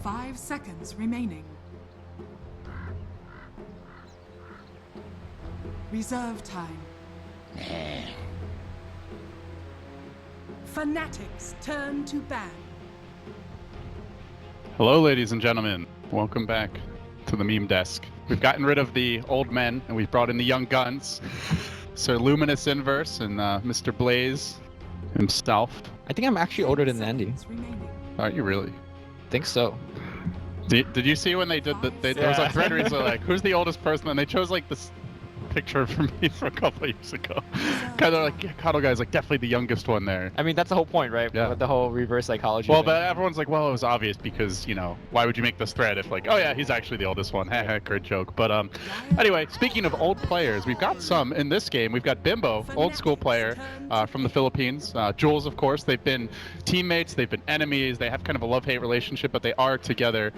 5 seconds remaining. Reserve time. Fnatic's turn to ban. Hello, ladies and gentlemen. Welcome back to the meme desk. We've gotten rid of the old men and we've brought in the young guns. Sir Luminous Inverse and Mr. Blaze himself. I think I'm actually older than Andy. Are you really? Think so. Did you see when they did there was a thread recently like, who's the oldest person? And they chose like this picture from me from a couple of years ago. Kind of like Cuddle Guy's like definitely the youngest one there. I mean, that's the whole point, right? Yeah. With the whole reverse psychology Well, thing. but everyone's like, well, it was obvious because, you know, why would you make this thread if like, oh yeah, he's actually the oldest one. Haha, great joke. But anyway, speaking of old players, we've got some in this game. We've got Bimbo, old school player from the Philippines. Jules, of course, they've been teammates, they've been enemies, they have kind of a love-hate relationship, but they are together.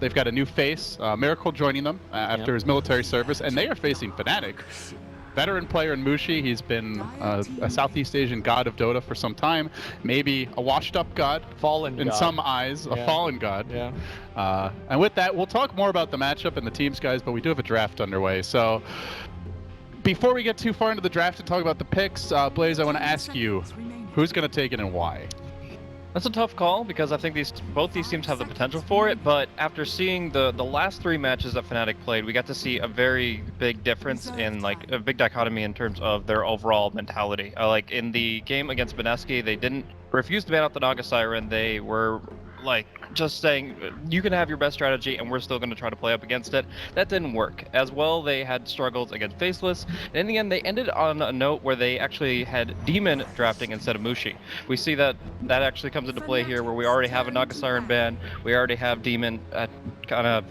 They've got a new face, Miracle joining them after his military service, and they are facing Fnatic. Veteran player in Mushi, he's been a Southeast Asian god of Dota for some time, maybe a washed-up god, fallen in god. some eyes, a fallen god. Yeah. And with that, we'll talk more about the matchup and the teams, guys, but we do have a draft underway. So before we get too far into the draft and talk about the picks, Blaze, I want to ask you, who's going to take it and why? That's a tough call because I think both these teams have the potential for it, but after seeing the last 3 matches that Fnatic played, we got to see a very big difference in like a big dichotomy in terms of their overall mentality. Like in the game against Mineski, they didn't refuse to ban out the Naga Siren. They were like just saying you can have your best strategy and we're still going to try to play up against it. That didn't work. As well, they had struggles against Faceless, and in the end they ended on a note where they actually had Demon drafting instead of Mushi. We see that actually comes into play here, where we already have a Naga Siren ban, we already have Demon kind of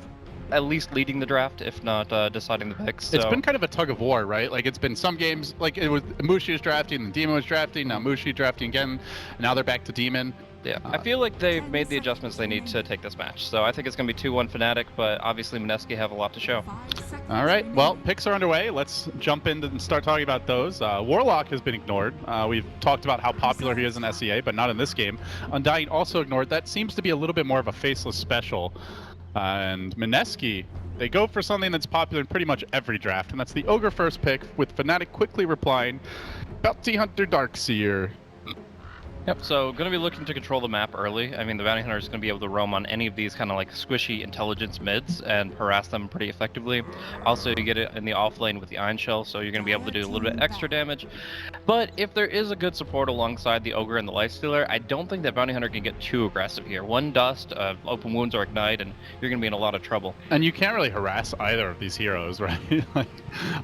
at least leading the draft, if not deciding the picks. So. It's been kind of a tug of war, right? Like it's been some games, like it was Mushi was drafting, then Demon was drafting, now Mushi drafting again, and now they're back to Demon. Yeah, I feel like they've made the adjustments they need to take this match. So I think it's going to be 2-1 Fnatic, but obviously Mineski have a lot to show. All right, well, picks are underway. Let's jump in and start talking about those. Warlock has been ignored. We've talked about how popular he is in SEA, but not in this game. Undying also ignored. That seems to be a little bit more of a faceless special. And Mineski, they go for something that's popular in pretty much every draft, and that's the Ogre first pick, with Fnatic quickly replying, Bounty Hunter Darkseer. Yep, so going to be looking to control the map early. I mean, the Bounty Hunter is going to be able to roam on any of these kind of like squishy intelligence mids and harass them pretty effectively. Also, you get it in the off lane with the Iron Shell, so you're going to be able to do a little bit extra damage. But if there is a good support alongside the Ogre and the Lifestealer, I don't think that Bounty Hunter can get too aggressive here. One dust, open wounds or ignite, and you're going to be in a lot of trouble. And you can't really harass either of these heroes, right? Like,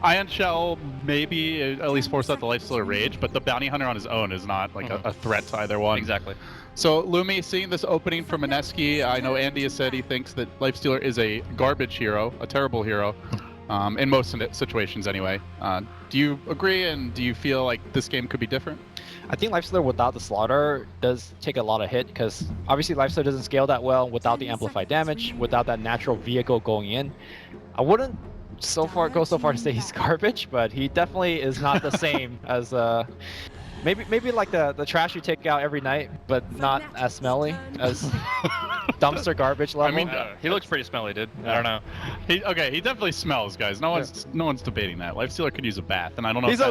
Iron Shell maybe at least force out the Lifestealer Rage, but the Bounty Hunter on his own is not like a threat to either one. Exactly. So Lumi, seeing this opening from Mineski, I know Andy has said he thinks that Lifestealer is a garbage hero, a terrible hero, in most situations anyway. Do you agree, and do you feel like this game could be different? I think Lifestealer without the Slaughter does take a lot of hit, because obviously Lifestealer doesn't scale that well without the amplified damage, without that natural vehicle going in. I wouldn't go so far to say he's garbage, but he definitely is not the same as maybe like the trash you take out every night, but not as smelly as dumpster garbage level. I mean, he looks pretty smelly, dude. I don't know. He definitely smells, guys. No one's debating that. Lifestealer could use a bath, and I don't know. He's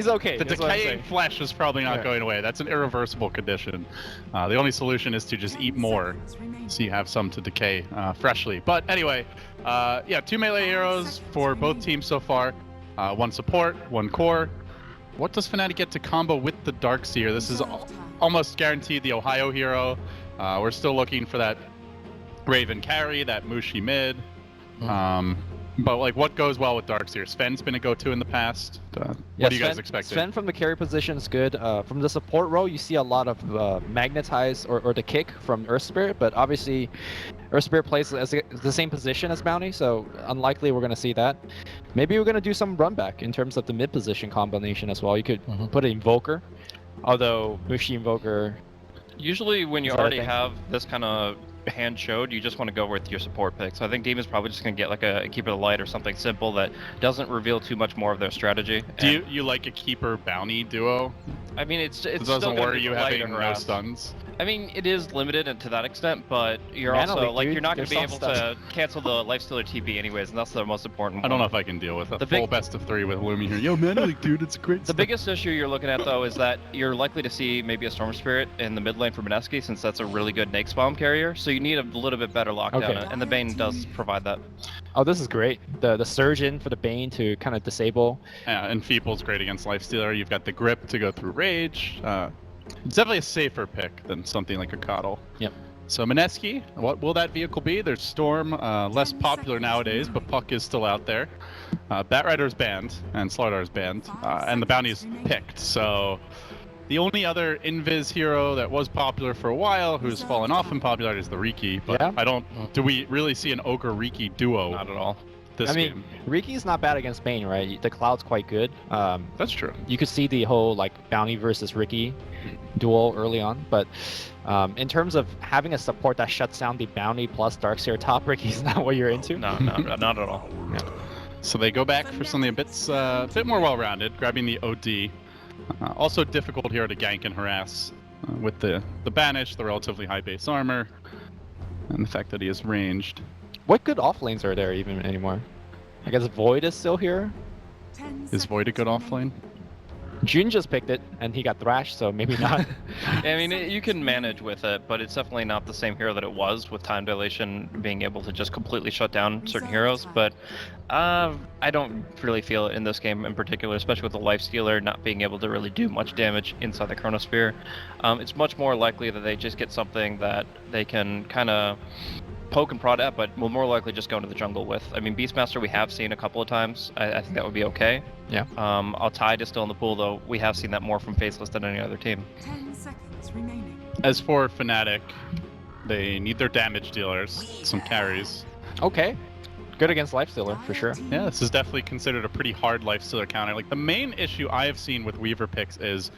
okay. The decaying flesh is probably not going away. That's an irreversible condition. The only solution is to just eat more, so you have some to decay freshly. But anyway, yeah, 2 melee heroes for both teams so far. 1 support, 1 core. What does Fnatic get to combo with the Darkseer? This is almost guaranteed the Ohio hero. We're still looking for that Raven carry, that Mushi mid. But like, what goes well with Darkseer? Sven's been a go-to in the past. What are you guys expecting? Sven from the carry position is good. From the support role, you see a lot of magnetize or the kick from Earth Spirit, but obviously Earth Spirit plays as the same position as Bounty, so unlikely we're going to see that. Maybe we're going to do some run back in terms of the mid position combination as well. You could put an Invoker, although Mushi Invoker... Usually when you already have this kind of hand showed, you just want to go with your support pick. So I think Demon's probably just going to get like a Keeper of the Light or something simple that doesn't reveal too much more of their strategy. Do you like a Keeper Bounty duo? I mean, it's It still doesn't gonna worry be you light or having no harass. stuns. I mean, it is limited to that extent, but you're Mana also League, like dude. you're not going to be There's able some to cancel the Lifestealer TP anyways, and that's the most important one. I don't know if I can deal with a The full big- best of 3 with Lumi here. Yo, Mana League, dude, it's great The stuff. biggest issue you're looking at though is that you're likely to see maybe a Storm Spirit in the mid lane for Mineski, since that's a really good Nake's Bomb carrier. So you need a little bit better lockdown, Okay. and the Bane does provide that. Oh, this is great. The surge in for the Bane to kind of disable. Yeah, and Feeble's great against Lifestealer. You've got the grip to go through Rage. It's definitely a safer pick than something like a Coddle. Yep. So Mineski, what will that vehicle be? There's Storm, less popular nowadays, but Puck is still out there. Batrider's banned, and Slardar is banned, and the bounty is picked. So the only other Invis hero that was popular for a while, who's fallen off in popularity, is the Riki. But Yeah. I don't. Do we really see an Ogre Riki duo Not at all. this I mean, game? Riki's not bad against Bane, right? The Cloud's quite good. That's true. You could see the whole like bounty versus Riki duel early on, but in terms of having a support that shuts down the bounty plus Darkseer top, Riki's not what you're into. No, not at all. So they go back for something a bit more well-rounded, grabbing the OD. Also difficult here to gank and harass with the banish, the relatively high base armor, and the fact that he is ranged. What good off lanes are there even anymore? I guess Void is still here. Is Void a good offlane? Jun just picked it, and he got thrashed, so maybe not. I mean, you can manage with it, but it's definitely not the same hero that it was, with time dilation being able to just completely shut down certain heroes. But I don't really feel it in this game in particular, especially with the Lifestealer not being able to really do much damage inside the Chronosphere. It's much more likely that they just get something that they can kind of poke and prod at, but will more likely just go into the jungle with. I mean, Beastmaster we have seen a couple of times. I think that would be okay. Yeah. Tide is still in the pool, though. We have seen that more from Faceless than any other team. 10 seconds remaining. As for Fnatic, they need their damage dealers, some carries. Okay. Good against Lifestealer, for sure. Yeah, this is definitely considered a pretty hard Lifestealer counter. Like, the main issue I have seen with Weaver picks is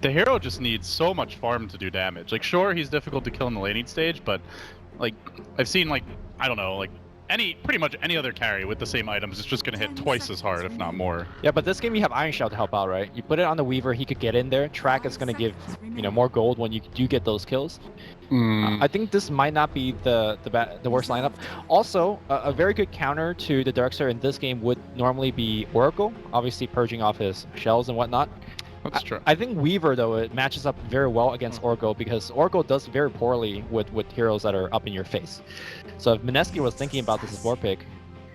the hero just needs so much farm to do damage. Like, sure, he's difficult to kill in the laning stage, but like, I've seen, like, I don't know, like, pretty much any other carry with the same items is just going to hit twice as hard, if not more. Yeah, but this game you have Iron Shell to help out, right? You put it on the Weaver, he could get in there. Track is going to give, more gold when you do get those kills. I think this might not be the worst lineup. Also, a very good counter to the Darkseer in this game would normally be Oracle, obviously purging off his shells and whatnot. That's true. I think Weaver, though, it matches up very well against Oracle because Oracle does very poorly with heroes that are up in your face. So if Mineski was thinking about this as war pick,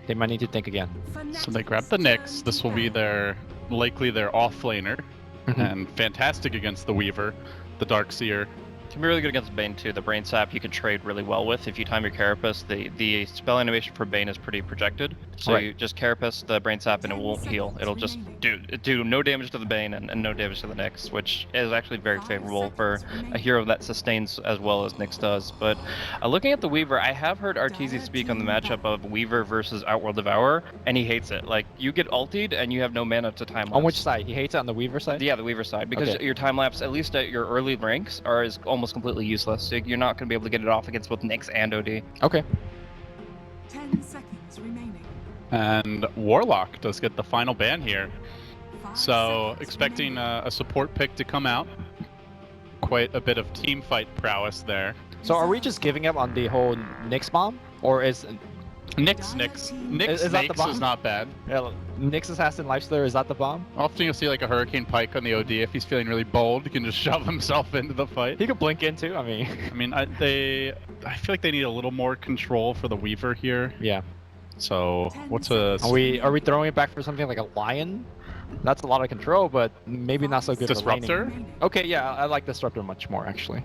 they might need to think again. So they grab the Nyx. This will be likely their off-laner, and fantastic against the Weaver, the Darkseer. Can be really good against Bane too. The Brain Sap you can trade really well with. If you time your Carapace, the spell animation for Bane is pretty projected. So Right. you just Carapace the Brain Sap and it won't heal. It'll just do no damage to the Bane and no damage to the Nyx, which is actually very favorable for a hero that sustains as well as Nyx does. But looking at the Weaver, I have heard Arteezy speak on the matchup of Weaver versus Outworld Devourer, and he hates it. Like, you get ultied and you have no mana to time lapse. On which side? He hates it on the Weaver side? Yeah, the Weaver side, because Okay. your time lapse, at least at your early ranks, is almost completely useless. So you're not going to be able to get it off against both Nyx and OD. Okay. 10 seconds remaining. And Warlock does get the final ban here. 5 So seconds expecting remaining. a support pick to come out. Quite a bit of team fight prowess there. So are we just giving up on the whole Nyx bomb? Or is Nyx Is that the Snakes bomb? is not bad. Nyx Assassin Lifestealer, is that the bomb? Often you'll see like a Hurricane Pike on the OD. If he's feeling really bold, he can just shove himself into the fight. He could blink in too, I mean. I mean, I feel like they need a little more control for the Weaver here. Yeah. So what's a Are we throwing it back for something like a Lion? That's a lot of control, but maybe not so good for Disruptor? laning. Okay, yeah, I like Disruptor much more actually.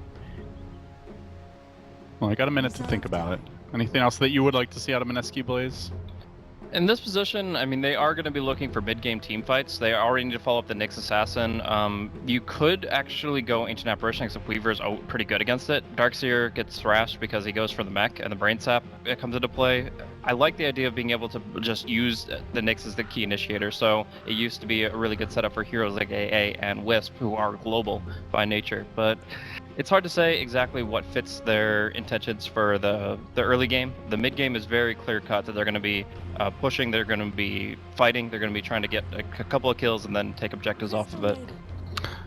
Well, I got a minute to think about it. Anything else that you would like to see out of Mineski Blaze? In this position, I mean, they are going to be looking for mid-game team fights. They already need to follow up the Nyx Assassin. You could actually go Ancient Apparition, except Weaver's pretty good against it. Darkseer gets thrashed because he goes for the mech, and the Brain Sap comes into play. I like the idea of being able to just use the Nyx as the key initiator, so it used to be a really good setup for heroes like AA and Wisp, who are global by nature. But It's hard to say exactly what fits their intentions for the early game. The mid game is very clear cut that they're going to be pushing, they're going to be fighting, they're going to be trying to get a couple of kills and then take objectives off of it.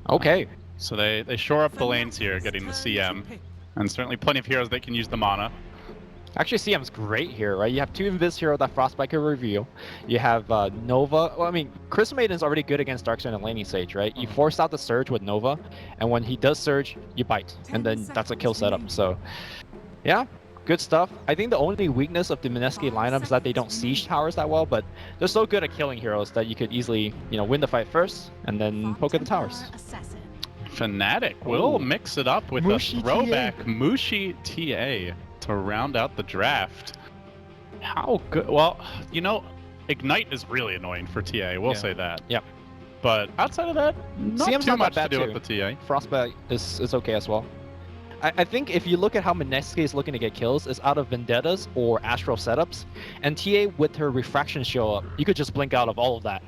Okay. So they shore up the lanes here, getting the CM, and certainly plenty of heroes that can use the mana. Actually, CM's great here, right? You have 2 Invis hero that Frostbite can reveal. You have Nova. Well, I mean, Crystal Maiden's already good against Darkstone and Laning Sage, right? You force out the Surge with Nova, and when he does Surge, you bite. And then that's a kill setup. So, yeah, good stuff. I think the only weakness of the Mineski lineup is that they don't siege towers that well, but they're so good at killing heroes that you could easily, win the fight first, and then poke at the towers. Fnatic will mix it up with Mushi a throwback Mushi TA to round out the draft. How good? Well, Ignite is really annoying for TA. We'll say that. Yep. But outside of that, not CM's too not much that to bad do with the TA. Frostbite is okay as well. I think if you look at how Mineski is looking to get kills, it's out of Vendettas or Astral setups, and TA with her Refraction show up, you could just blink out of all of that.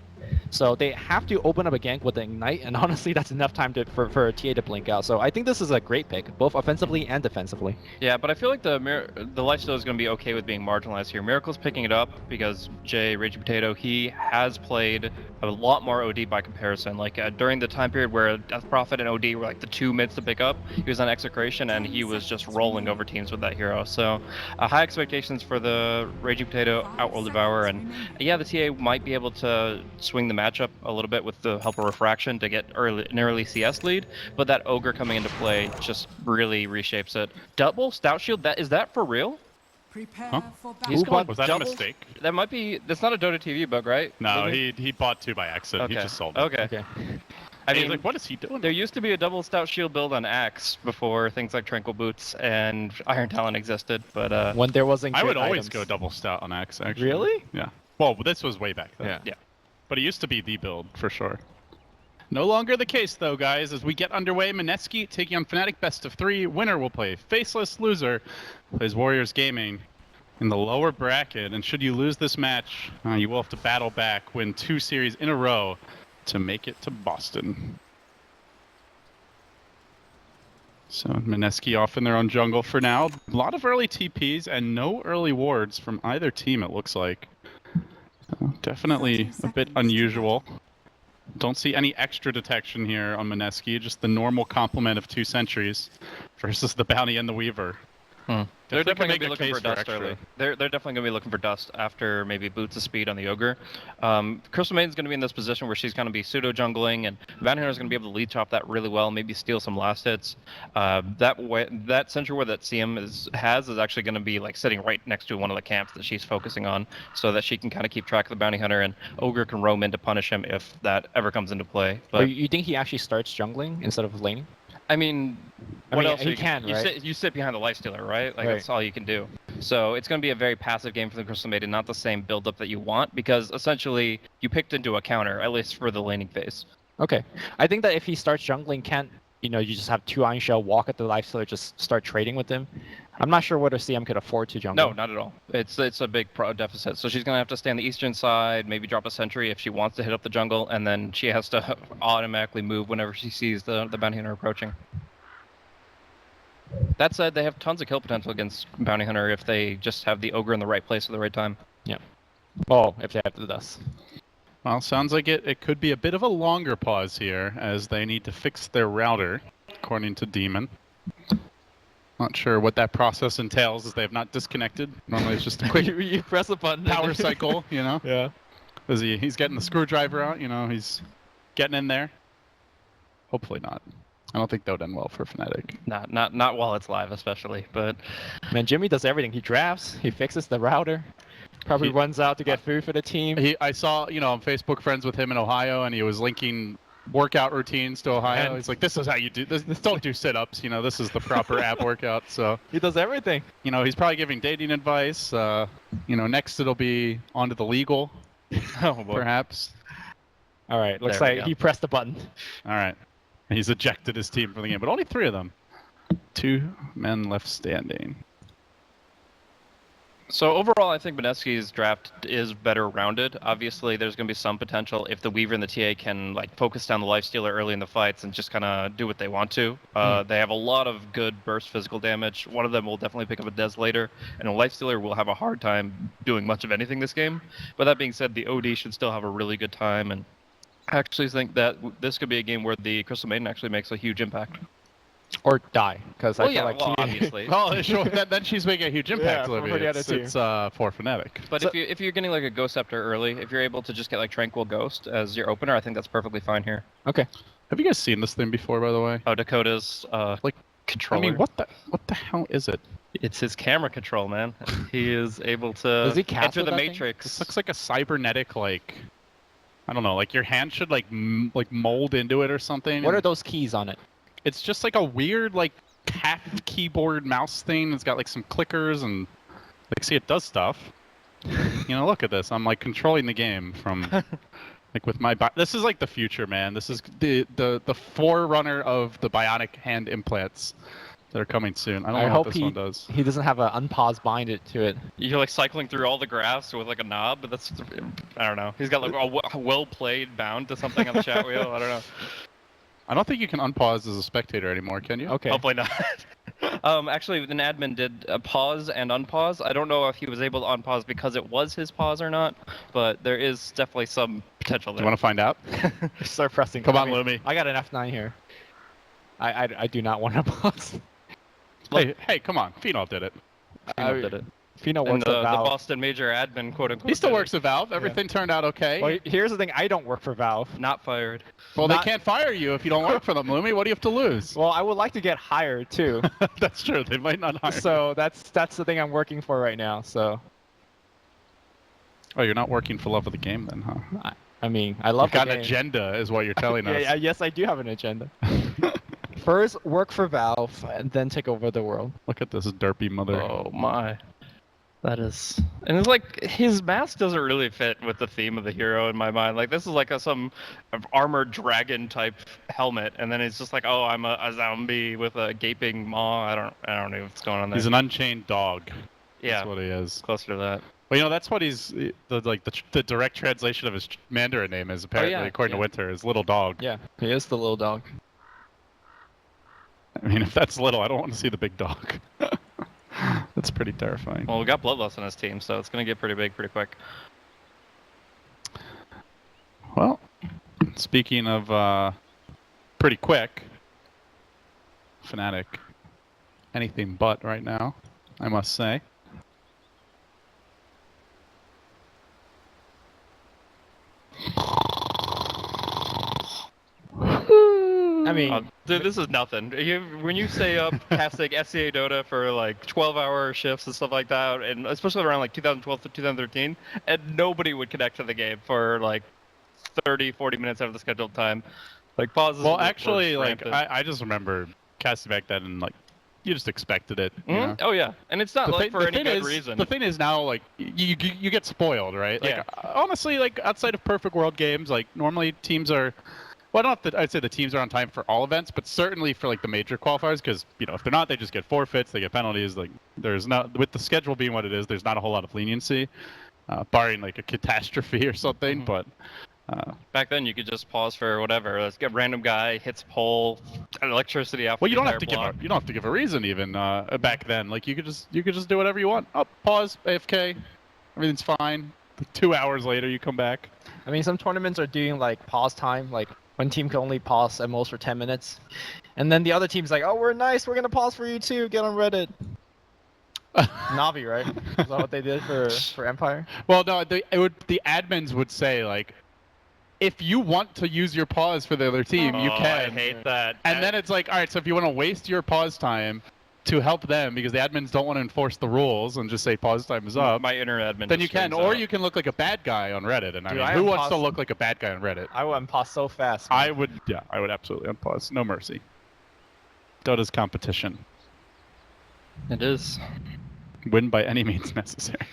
So they have to open up a gank with the Ignite, and honestly, that's enough time for a TA to blink out. So I think this is a great pick, both offensively and defensively. Yeah, but I feel like the lifesteal is going to be okay with being marginalized here. Miracle's picking it up because Jay, Raging Potato, he has played a lot more OD by comparison. Like during the time period where Death Prophet and OD were like the 2 mids to pick up, he was on Execration and he was just rolling over teams with that hero. So high expectations for the Raging Potato Outworld Devourer, and yeah, the TA might be able to swing the matchup a little bit with the help of Refraction to get an early CS lead, but that Ogre coming into play just really reshapes it. Double Stout Shield, is that for real? Prepare for He's battle. going Was that double? a mistake? That might be, that's not a Dota TV bug, right? No, Maybe? he bought 2 by accident. Okay. He just sold them. Okay. I I mean, mean, like, what is he doing? there used to be a double Stout Shield build on Axe before things like Tranquil Boots and Iron Talon existed, but When there wasn't I good would always items. go double stout on Axe, actually. Really? Yeah. Well, this was way back then. Yeah. yeah. But it used to be the build, for sure. No longer the case, though, guys. As we get underway, Mineski taking on Fnatic best of 3. Winner will play Faceless. Loser plays Warriors Gaming in the lower bracket. And should you lose this match, you will have to battle back, win 2 series in a row to make it to Boston. So Mineski off in their own jungle for now. A lot of early TPs and no early wards from either team, it looks like. So definitely a bit unusual. Don't see any extra detection here on Mineski, just the normal complement of 2 sentries versus the Bounty and the Weaver. They're Definitely definitely could going to be make a looking for case for dust extra. early. They're definitely going to be looking for dust after maybe Boots of Speed on the Ogre. Crystal Maiden's going to be in this position where she's going to be pseudo-jungling, and Bounty Hunter's going to be able to leech off that really well, maybe steal some last hits. That Sentry Ward that CM is actually going to be like sitting right next to one of the camps that she's focusing on, so that she can kind of keep track of the Bounty Hunter, and Ogre can roam in to punish him if that ever comes into play. But But you think he actually starts jungling instead of laning? I mean, I what mean, else? he you can, right? You sit behind the lifestealer, right? Like Right. that's all you can do. So it's going to be a very passive game for the Crystal Maiden, not the same build-up that you want, because essentially you picked into a counter, at least for the laning phase. Okay. I think that if he starts jungling, can't you just have 2 Iron Shell, walk at the lifestealer, just start trading with him? I'm not sure whether CM could afford to jungle. No, not at all. It's a big deficit. So she's going to have to stay on the eastern side, maybe drop a sentry if she wants to hit up the jungle, and then she has to automatically move whenever she sees the Bounty Hunter approaching. That said, they have tons of kill potential against Bounty Hunter if they just have the Ogre in the right place at the right time. Well, if they have the dust. Well, sounds like it could be a bit of a longer pause here, as they need to fix their router, according to Demon. Not sure what that process entails, as they have not disconnected. Normally it's just a quick you press a button. power cycle, Yeah. As he's getting the screwdriver out, he's getting in there. Hopefully not. I don't think that would end well for Fnatic. Not while it's live, especially. But Man, Jimmy does everything. He drafts, he fixes the router, probably He- runs out to get food for the team. I saw, I'm Facebook friends with him in Ohio, and he was linking workout routines to Ohio. And- He's like, this is how you do this. Don't do sit-ups. This is the proper ab workout. So, He does everything. he's probably giving dating advice. Next it'll be onto the legal, oh boy. perhaps. All right, looks There we like go. he pressed the button. All right. He's ejected his team from the game, but only 3 of them. 2 men left standing. So overall, I think Mineski's draft is better rounded. Obviously, there's going to be some potential if the Weaver and the TA can like focus down the Lifestealer early in the fights and just kind of do what they want to. They have a lot of good burst physical damage. One of them will definitely pick up a Des later, and a Lifestealer will have a hard time doing much of anything this game. But that being said, the OD should still have a really good time, and I actually think that this could be a game where the Crystal Maiden actually makes a huge impact. Or die, because I feel like obviously. Well, sure, then she's making a huge impact, for Olivia. the other It's for Fnatic. But if you're getting like a Ghost Scepter early, if you're able to just get like Tranquil Ghost as your opener, I think that's perfectly fine here. Okay. Have you guys seen this thing before, by the way? Oh, Dakota's Like, controller. I mean, what the hell is it? It's his camera control, man. He is able to Does he cast enter with the that thing? Matrix. This looks like a cybernetic, like, I don't know, like your hand should like mold into it or something. What and are those keys on it? It's just like a weird like half keyboard mouse thing. It's got like some clickers and like, see, it does stuff. You know, look at this. I'm like controlling the game from like with my. This is like the future, man. This is the forerunner of the bionic hand implants that are coming soon. I don't know hope what this one does. he doesn't have an unpause bind it to it. You're like cycling through all the graphs with like a knob, but that's, I don't know. He's got like a well-played bound to something on the chat wheel. I don't know. I don't think you can unpause as a spectator anymore, can you? Okay. Hopefully not. Actually, an admin did pause and unpause. I don't know if he was able to unpause because it was his pause or not, but there is definitely some potential Do there. you want to find out? Start pressing. Come on, Lumi. I got an F9 here. I do not want to pause. Hey, come on. Phenol did it. Fino did it. Fino And works the at Valve. Boston major admin, quote unquote. He still did it. works at Valve. Everything turned out okay. Well, here's the thing. I don't work for Valve. Not fired. Well, Not- they can't fire you if you don't work for them, Lumi. What do you have to lose? Well, I would like to get hired too. That's true. They might not hire. So that's the thing I'm working for right now. So Oh, you're not working for love of the game then, huh? I mean, I love You've got the an game. agenda, is what you're telling us. Yeah, yes, I do have an agenda. First, work for Valve, and then take over the world. Look at this derpy mother. Oh my. That is, and it's like his mask doesn't really fit with the theme of the hero in my mind. Like this is like some armored dragon type helmet, and then it's just like, oh, I'm a zombie with a gaping maw. I don't know what's going on there. He's an unchained dog. Yeah, That's what he is. closer to that. Well, you know, that's what he's the direct translation of his Mandarin name is apparently, according to Winter, is little dog. Yeah, he is the little dog. I mean, if that's little, I don't want to see the big dog. That's pretty terrifying. Well, we got Bloodlust on his team, so it's gonna get pretty big pretty quick. Well, speaking of pretty quick, Fnatic, anything but right now, I must say. I mean, Dude, this is nothing. When you stay up casting SCA Dota for like 12-hour shifts and stuff like that, and especially around like 2012 to 2013, and nobody would connect to the game for like 30, 40 minutes out of the scheduled time. Like pauses. Well, were actually, like rampant. I just remember casting back then, and like you just expected it. You know? Oh yeah, and it's not The like thing- for the any thing good is- reason. The thing is now, like you get spoiled, right? Like, Yeah. honestly, like outside of perfect world games, like normally teams are. Well, not that I'd say the teams are on time for all events, but certainly for like the major qualifiers, because you know if they're not, they just get forfeits, they get penalties. Like there's not, with the schedule being what it is, there's not a whole lot of leniency, barring like a catastrophe or something. But Back then, you could just pause for whatever. Let's get random guy hits pole, electricity off. well, the you don't have entire to block. you don't have to give a reason even back then. Like you could just do whatever you want. Oh, pause, AFK, everything's fine. 2 hours later, you come back. I mean, some tournaments are doing like pause time, like one team can only pause at most for 10 minutes, and then the other team's like, "Oh, we're nice, we're gonna pause for you too. Get on Reddit." Navi, right? Is that what they did for Empire? Well, no, the admins would say like, if you want to use your pause for the other team, you Oh, can. I hate that. And then it's like, all right, so if you want to waste your pause time to help them because the admins don't want to enforce the rules and just say pause time is up, my inner admin. then you just can, screams or out. you can look like a bad guy on Reddit. And I Dude, mean, I who wants to unpause- look like a bad guy on Reddit? I would unpause so fast. Man. I would absolutely unpause. No mercy. Dota's competition. It is. Win by any means necessary.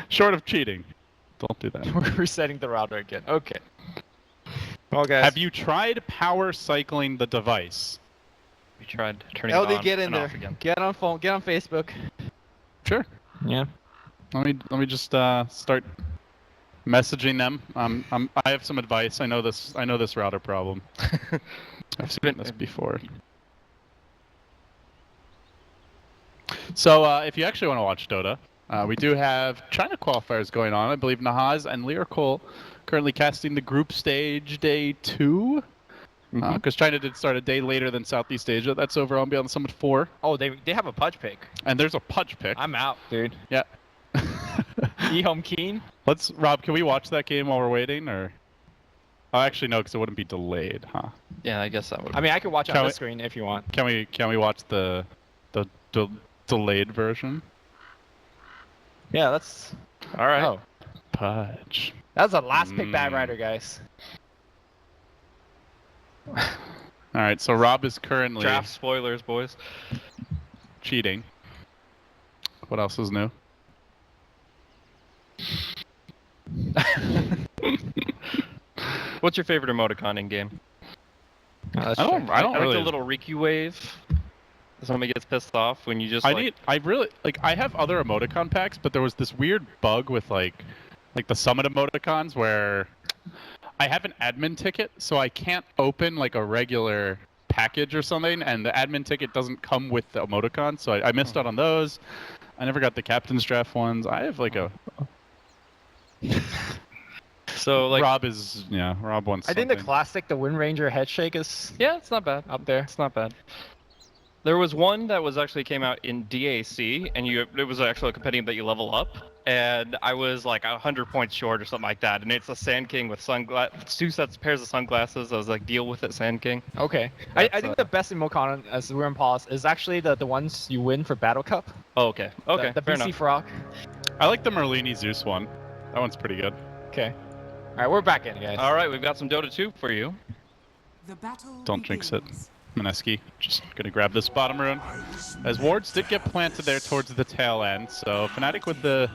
Short of cheating. Don't do that. We're resetting the router again. Okay. Well, guys. Have you tried power cycling the device? We tried turning it LD, on get in and there. off again. Get on phone. Get on Facebook. Sure. Yeah. Let me just start messaging them. I have some advice. I know this router problem. I've seen this before. So if you actually want to watch Dota, we do have China qualifiers going on. I believe Nahaz and Lyrical currently casting the group stage day 2. Because China did start a day later than Southeast Asia. That's over on Beyond the Summit 4. Oh, they have a Pudge pick. And there's a Pudge pick. I'm out, dude. Yeah. E-home keen. Rob, can we watch that game while we're waiting, or? Oh, actually no, because it wouldn't be delayed, huh? Yeah, I guess that would. I mean, I can watch it on the screen if you want. Can we watch the delayed version? Yeah, that's All right. Oh, Pudge. that's the last pick, Bad Rider, guys. All right, so Rob is currently Draft spoilers, boys. cheating. What else is new? What's your favorite emoticon in game? I don't I really. like the little Riku wave. Somebody gets pissed off when you just. I have other emoticon packs, but there was this weird bug with like the summit emoticons where I have an admin ticket, so I can't open like a regular package or something, and the admin ticket doesn't come with the emoticon, so I missed out on those. I never got the captain's draft ones. I have like a. So like Rob wants. I think the something. classic, the Wind Ranger head shake is yeah, it's not bad. up there. It's not bad. There was one that was actually came out in DAC, and it was actually a compendium that you level up, and I was like 100 points short or something like that, and it's a Sand King with two pairs of sunglasses. I was like, deal with it, Sand King. Okay. I think the best emoticon, as we're in pause, is actually the ones you win for Battle Cup. Oh, okay. Okay, The fair BC enough. Frog. I like the Merlini Zeus one. That one's pretty good. Okay. All right, we're back in, guys. All right, we've got some Dota 2 for you. The battle Don't jinx it. begins. Mineski just gonna grab this bottom rune. As wards did get planted there towards the tail end, so Fnatic with the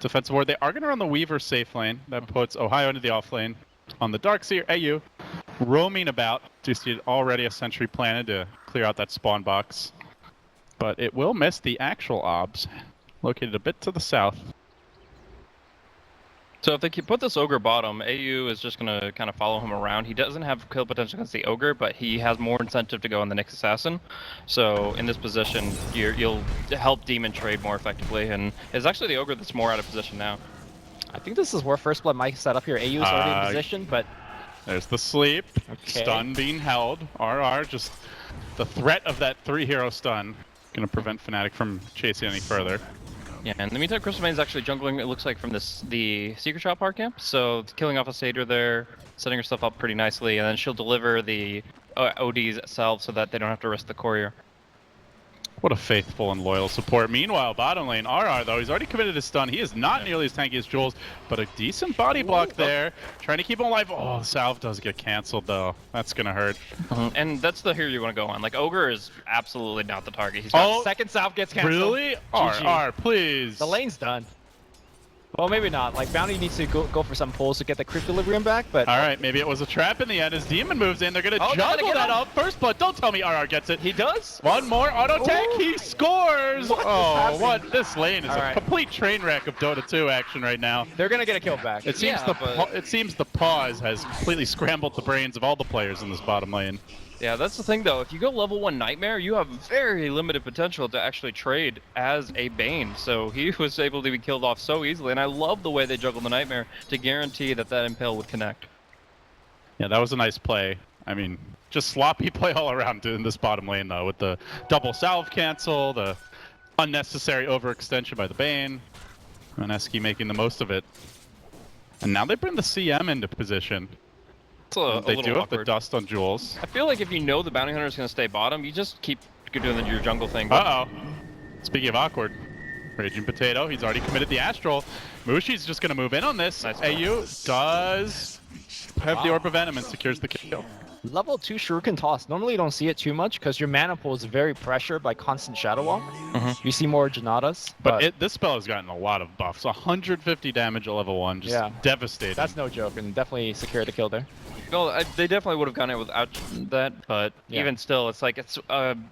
defensive ward. They are gonna run the Weaver safe lane. That puts Ohio into the off lane. On the Darkseer, AU roaming about. Do see already a sentry planted to clear out that spawn box. But it will miss the actual obs, located a bit to the south. So if they put this Ogre bottom, AU is just going to kind of follow him around. He doesn't have kill potential against the Ogre, but he has more incentive to go on the next Assassin. So in this position, you'll help Demon trade more effectively, and it's actually the Ogre that's more out of position now. I think this is where First Blood might set up here. AU is already in position, but... There's the sleep. Okay. Stun being held. RR, just the threat of that 3-hero stun going to prevent Fnatic from chasing any further. Yeah, in the meantime, Crystal Mane's actually jungling, it looks like, from the Secret Shop hard camp. So killing off a Satyr there, setting herself up pretty nicely, and then she'll deliver the ODs itself so that they don't have to risk the courier. What a faithful and loyal support. Meanwhile, bottom lane, RR, though, he's already committed his stun. He is not nearly as tanky as Jules, but a decent body block there. Trying to keep him alive. Oh, Salve does get canceled, though. That's going to hurt. And that's the hero you want to go on. Like, Ogre is absolutely not the target. He's got Second South gets canceled. Really? GG. RR, please. The lane's done. Well, maybe not. Like, Bounty needs to go for some pulls to get the Cryptolibrium back, but... All right, maybe it was a trap in the end. As Demon moves in, they're going to Oh, they're gonna juggle get that him. up. First blood, don't tell me RR gets it. He does? One more auto tech, he scores! What is Oh, happening? what? This lane is All a right. complete train wreck of Dota 2 action right now. They're gonna get a kill back. It seems Yeah, it seems the pause has completely scrambled the brains of all the players in this bottom lane. Yeah, that's the thing though. If you go level 1 Nightmare, you have very limited potential to actually trade as a Bane. So he was able to be killed off so easily, and I love the way they juggled the Nightmare to guarantee that Impale would connect. Yeah, that was a nice play. I mean, just sloppy play all around in this bottom lane though, with the double salve cancel, the unnecessary overextension by the Bane, Mineski making the most of it. And now they bring the CM into position. It's a They little do have the awkward. dust on Jules. I feel like if you know the Bounty Hunter is going to stay bottom, you just keep doing your jungle thing. Uh-oh. Speaking of awkward, Raging Potato, he's already committed the Astral. Mushi's just going to move in on this. Nice. AU does have the Orb of Venom and secures the kill. Level 2 Shuriken Toss. Normally you don't see it too much because your mana pool is very pressured by constant Shadow Wall. You see more Janadas. But this spell has gotten a lot of buffs. 150 damage at level 1, just devastating. That's no joke, and definitely secured a kill there. Well, they definitely would have gone it without that, but even still, it's like it's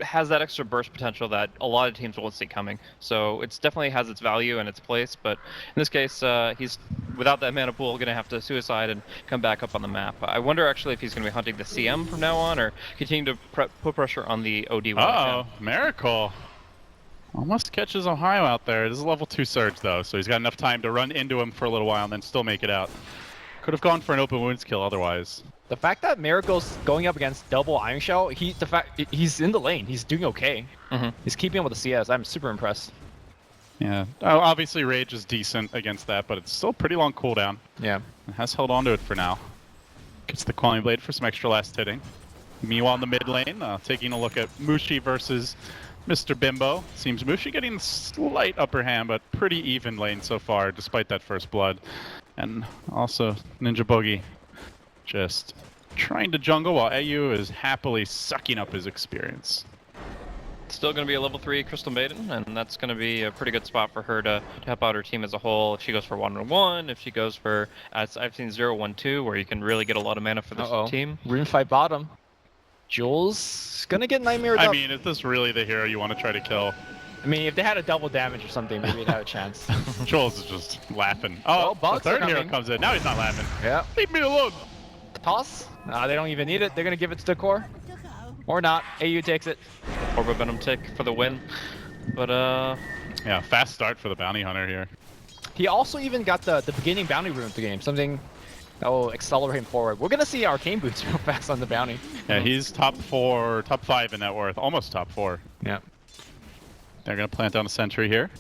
has that extra burst potential that a lot of teams won't see coming. So it's definitely has its value and its place, but in this case, he's without that mana pool going to have to suicide and come back up on the map. I wonder actually if he's going to be hunting the CM from now on, or continue to put pressure on the OD. Uh-oh, Miracle. Almost catches Ohio out there. This is a level 2 Surge though, so he's got enough time to run into him for a little while and then still make it out. Could have gone for an open wounds kill otherwise. The fact that Miracle's going up against double Iron Shell, he's in the lane. He's doing okay. He's keeping up with the CS. I'm super impressed. Yeah, obviously Rage is decent against that, but it's still pretty long cooldown. Yeah. It has held on to it for now. Gets the Qualifier Blade for some extra last hitting. Meanwhile in the mid lane, taking a look at Mushi versus Mr. Bimbo. Seems Mushi getting a slight upper hand, but pretty even lane so far, despite that first blood. And also Ninja Boogie just trying to jungle while AU is happily sucking up his experience. Still going to be a level 3 Crystal Maiden, and that's going to be a pretty good spot for her to help out her team as a whole. If she goes for 1-1, if she goes for, I've seen 0-1-2, where you can really get a lot of mana for this team. Rune fight bottom. Jules gonna get nightmared up. I mean, is this really the hero you want to try to kill? I mean, if they had a double damage or something, maybe they'd have a chance. Jules is just laughing. Oh, the third hero comes in. Now he's not laughing. Yeah. Leave me alone. Toss? They don't even need it. They're gonna give it to the core. Or not. AU takes it. Orb of Venom tick for the win. But yeah, fast start for the bounty hunter here. He also even got the beginning bounty rune of the game, something that will accelerate him forward. We're gonna see arcane boots real fast on the bounty. Yeah, he's top 5 in net worth, almost top 4. Yeah. They're gonna plant down a sentry here.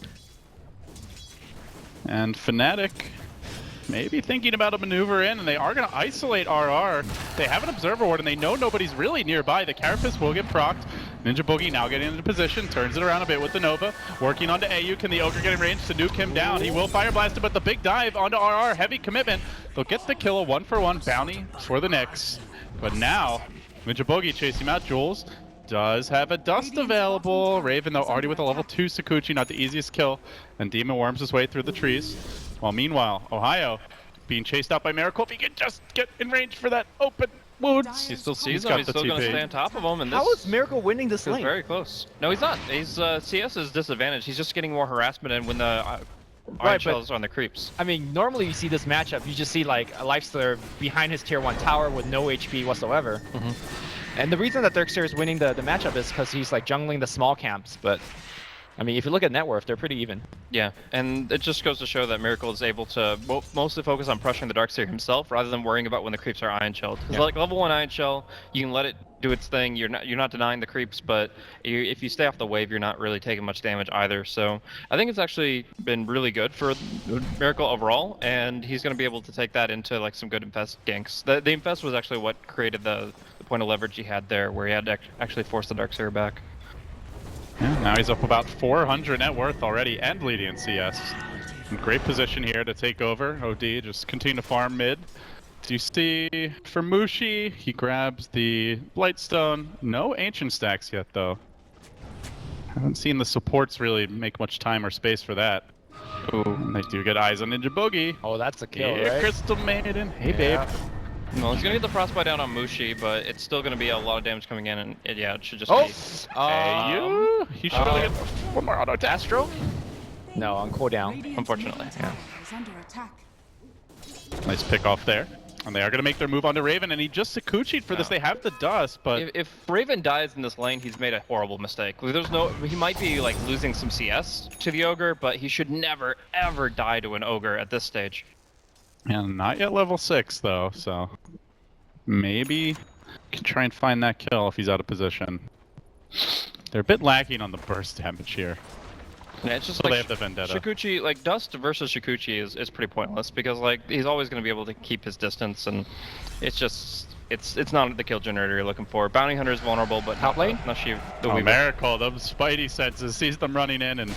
And Fnatic maybe thinking about a maneuver in, and they are going to isolate RR. They have an Observer Ward, and they know nobody's really nearby. The Carapace will get procced. Ninja Boogie now getting into position, turns it around a bit with the Nova. Working onto AU, can the Ogre get in range to nuke him down? He will Fire Blast him, but the big dive onto RR, heavy commitment. They'll get the kill, a 1-for-1 bounty for the Knicks. But now, Ninja Boogie chasing him out. Jules does have a Dust available. Raven, though, already with a level 2 Sakuchi, not the easiest kill. And Demon worms his way through the trees. While meanwhile, Ohio being chased out by Miracle. If he can just get in range for that open wounds. He still sees him. He's still going to stay on top of him. And how is Miracle winning this lane? Very close. No, he's not. He's CS is disadvantaged. He's just getting more harassment and when the Iron Shells are on the creeps. I mean, normally you see this matchup, you just see like a Lifestealer behind his tier 1 tower with no HP whatsoever. And the reason that Dirkster is winning the matchup is because he's like jungling the small camps, but I mean, if you look at net worth, they're pretty even. Yeah, and it just goes to show that Miracle is able to mostly focus on pressuring the Darkseer himself rather than worrying about when the creeps are Iron Shelled. Because like level 1 Iron Shell, you can let it do its thing. You're not denying the creeps, but if you stay off the wave, you're not really taking much damage either. So I think it's actually been really good for Miracle overall, and he's going to be able to take that into like some good Infest ganks. The Infest was actually what created the point of leverage he had there, where he had to actually force the Darkseer back. Yeah, now he's up about 400 net worth already and leading in CS. In great position here to take over. OD just continue to farm mid. Do you see for Mushi, he grabs the Blightstone. No Ancient stacks yet though. Haven't seen the supports really make much time or space for that. Ooh, and they do get eyes on Ninja Boogie. Oh, that's a kill, yeah, right? Crystal Maiden. Hey, babe. No, he's gonna get the frostbite down on Mushi, but it's still gonna be a lot of damage coming in, and it should just be. Hey, you! He should have got one more auto attack. Astro? No, on cooldown, unfortunately. Yeah. Is under attack. Nice pick off there. And they are going to make their move onto Raven, and he just Sakuchi'd for this. They have the dust, but if Raven dies in this lane, he's made a horrible mistake. He might be like losing some CS to the Ogre, but he should never ever die to an Ogre at this stage. And not yet level 6 though, so maybe can try and find that kill if he's out of position. They're a bit lacking on the burst damage here. Yeah, it's just so like they have the Vendetta. Shikuchi, like Dust versus Shikuchi is pretty pointless because like he's always going to be able to keep his distance, and it's just it's not the kill generator you're looking for. Bounty Hunter is vulnerable, but top lane. Not she. Oh, Miracle, those Spidey senses, sees them running in and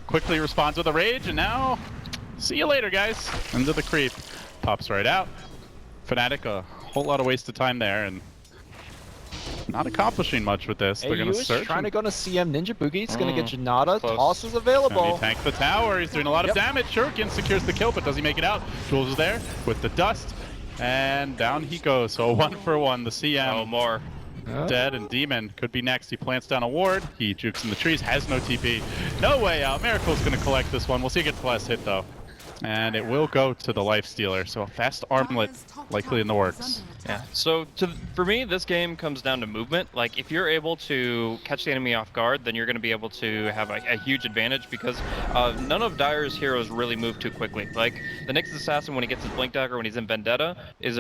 quickly responds with a rage, and now see you later, guys. Into the creep, pops right out. Fnatic, a whole lot of wasted time there, and not accomplishing much with this. They're AU going to is search. trying to go to CM Ninja Boogie. It's going to get Janata. Close. Toss is And he available. tanks the tower. He's doing a lot of Yep. damage. Shuriken secures the kill, but does he make it out? Jules is there with the dust. And down he goes. So 1-for-1. The CM Oh, more. dead, and Demon could be next. He plants down a ward. He jukes in the trees. Has no TP. No way out. Miracle's going to collect this one. We'll see if he gets the last hit, though. And it will go to the life stealer. So a fast armlet likely in the works. Yeah. So for me, this game comes down to movement. Like, if you're able to catch the enemy off guard, then you're going to be able to have a huge advantage because none of Dire's heroes really move too quickly. Like, the Nyx Assassin, when he gets his Blink Dagger, when he's in Vendetta, is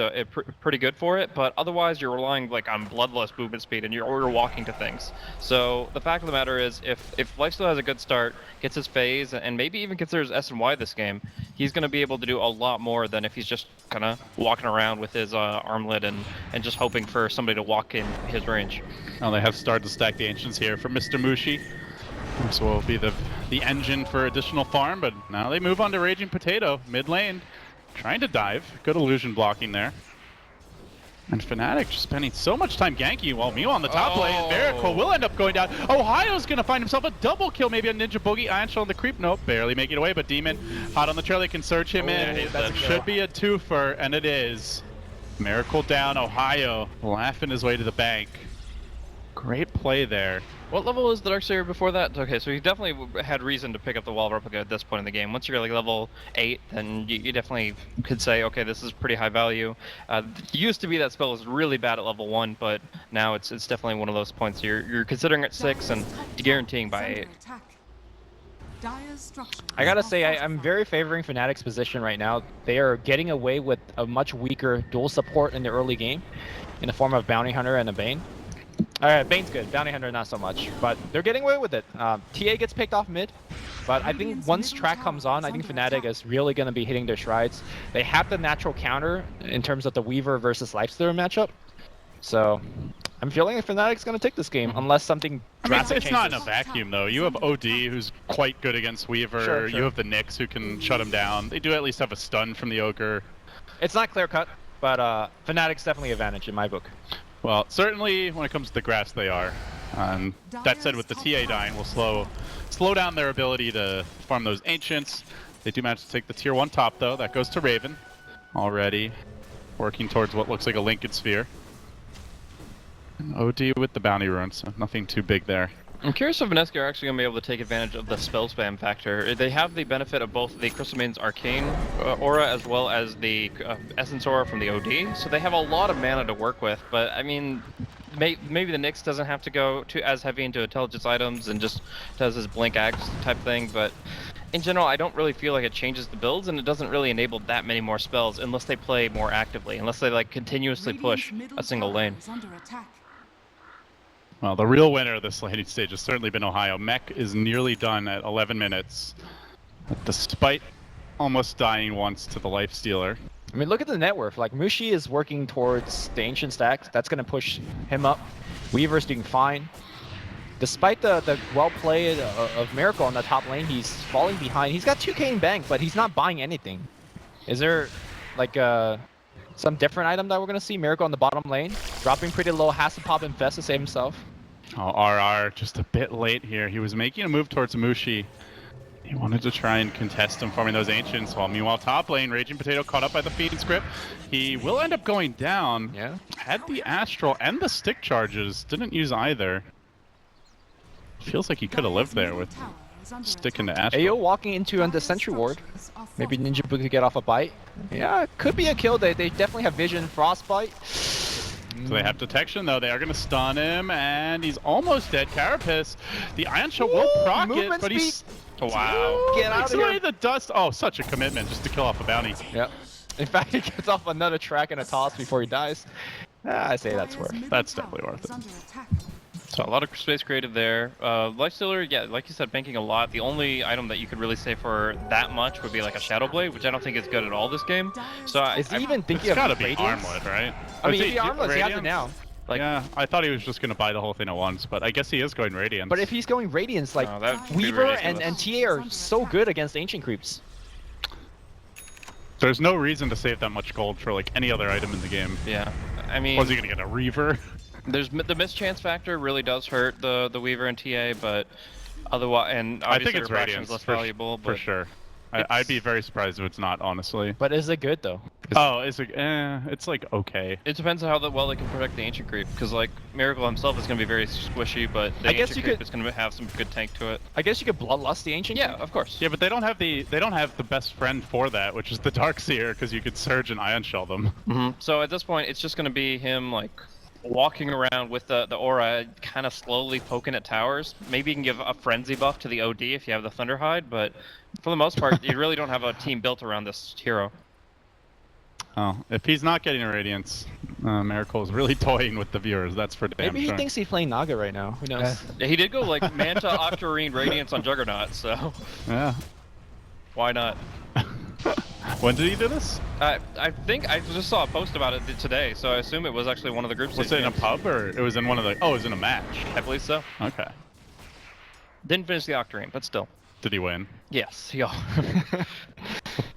pretty good for it. But otherwise, you're relying like on bloodlust movement speed, and you're walking to things. So the fact of the matter is, if Lifesteal has a good start, gets his phase, and maybe even considers S and Y this game, he's going to be able to do a lot more than if he's just kind of walking around with his armlet and just hoping for somebody to walk in his range. Now they have started to stack the Ancients here for Mr. Mushi. This will be the engine for additional farm, but now they move on to Raging Potato, mid lane. Trying to dive. Good illusion blocking there. And Fnatic just spending so much time ganking while Mew on the top lane. Miracle will end up going down. Ohio's going to find himself a double kill, maybe on Ninja Boogie. Ironshell on the creep. Nope, barely making it away, but Demon hot on the trail. They can search him in. That should be a twofer, and it is. Miracle down. Ohio laughing his way to the bank. Great play there. What level is the Darksayer before that? Okay, so he definitely had reason to pick up the Wall Replica at this point in the game. Once you're like level 8, then you definitely could say, okay, this is pretty high value. Used to be that spell was really bad at level 1, but now it's definitely one of those points you're considering at 6 and guaranteeing by 8. I gotta say, I'm very favoring Fnatic's position right now. They are getting away with a much weaker dual support in the early game in the form of Bounty Hunter and a Bane. Alright, Bane's good. Bounty Hunter not so much, but they're getting away with it. TA gets picked off mid, but I think once track comes on, I think Fnatic is really going to be hitting their strides. They have the natural counter in terms of the Weaver versus Lifestealer matchup, so I'm feeling like Fnatic's going to take this game unless something drastic it's not in a changes. vacuum, though. You have OD, who's quite good against Weaver. Sure. You have the Nyx, who can shut him down. They do at least have a stun from the Ogre. It's not clear cut, but Fnatic's definitely advantage in my book. Well, certainly when it comes to the grass, they are. That said, with the TA dying, will slow down their ability to farm those Ancients. They do manage to take the tier 1 top, though. That goes to Raven. Already working towards what looks like a Lincoln Sphere. And OD with the bounty rune, so nothing too big there. I'm curious if Mineski are actually going to be able to take advantage of the spell spam factor. They have the benefit of both the Crystal Maiden's Arcane aura as well as the Essence aura from the OD, so they have a lot of mana to work with, but I mean, maybe the Nyx doesn't have to go as heavy into intelligence items and just does his Blink Axe type thing, but in general, I don't really feel like it changes the builds, and it doesn't really enable that many more spells unless they play more actively, unless they like continuously push a single lane. Well, the real winner of this laning stage has certainly been Ohio. Mech is nearly done at 11 minutes, despite almost dying once to the Life Stealer. I mean, look at the net worth. Like, Mushi is working towards the Ancient stacks. That's going to push him up. Weaver's doing fine. Despite the well play of Miracle on the top lane, he's falling behind. He's got 2k in bank, but he's not buying anything. Is there, like, some different item that we're going to see? Miracle on the bottom lane, dropping pretty low, has to pop Infest to save himself. Oh, RR just a bit late here. He was making a move towards Mushi. He wanted to try and contest him farming those Ancients, while meanwhile top lane, Raging Potato caught up by the Fiend script. He will end up going down. Yeah. Had the Astral and the stick charges, didn't use either. Feels like he could have lived there with sticking to Astral. Ayo walking into the Sentry Ward. Maybe Ninja Boogie could get off a bite. Yeah, could be a kill. They definitely have Vision, Frostbite. So they have detection, though. They are going to stun him, and he's almost dead. Carapace, the Iron Shell will proc it, movement but he's... speed. Wow. Get out Takes of away here. the dust. Oh, such a commitment just to kill off a bounty. Yep. In fact, he gets off another track and a toss before he dies. I say that's worth. That's definitely worth it. So a lot of space created there. Lifestealer, yeah, like you said, banking a lot. The only item that you could really say for that much would be like a Shadow Blade, which I don't think is good at all this game. So Is he even thinking It's of gotta be Radiance? Armlet, right? I mean, Is if he Armlets, he has it Radiance? now. Like, Yeah, I thought he was just going to buy the whole thing at once, but I guess he is going Radiance. But if he's going Radiance, like, no, that would be Weaver ridiculous. and TA are so good against Ancient Creeps. There's no reason to save that much gold for like any other item in the game. Yeah, I mean, Was he going to get a Reaver? There's the mischance factor really does hurt the Weaver and TA, but otherwise, and I obviously think it's refraction's Radiance less for, valuable. for But sure. I'd be very surprised if it's not, honestly. But is it good though? Oh, it's like, it's like okay. it depends on how well they can protect the Ancient Creep, because like Miracle himself is going to be very squishy, but the I guess Ancient you Creep could- is going to have some good tank to it. I guess you could Bloodlust the Ancient. Yeah, of course. Yeah, but they don't have the best friend for that, which is the Darkseer, because you could Surge and Ion Shell them. So at this point, it's just going to be him like walking around with the aura, kind of slowly poking at towers. Maybe you can give a frenzy buff to the OD if you have the Thunderhide, but for the most part, you really don't have a team built around this hero. Oh, if he's not getting a Radiance, Miracle is really toying with the viewers. That's for damn Maybe he sure. thinks he's playing Naga right now. Who knows? Yeah, he did go like Manta, Octarine, Radiance on Juggernaut, so Yeah. why not? When did he do this? I think I just saw a post about it today, so I assume it was actually one of the group Was stage it in a games. pub or it was in one of the? Oh, it was in a match. I believe so. Okay. Didn't finish the Octarine, but still. Did he win? Yes, yeah.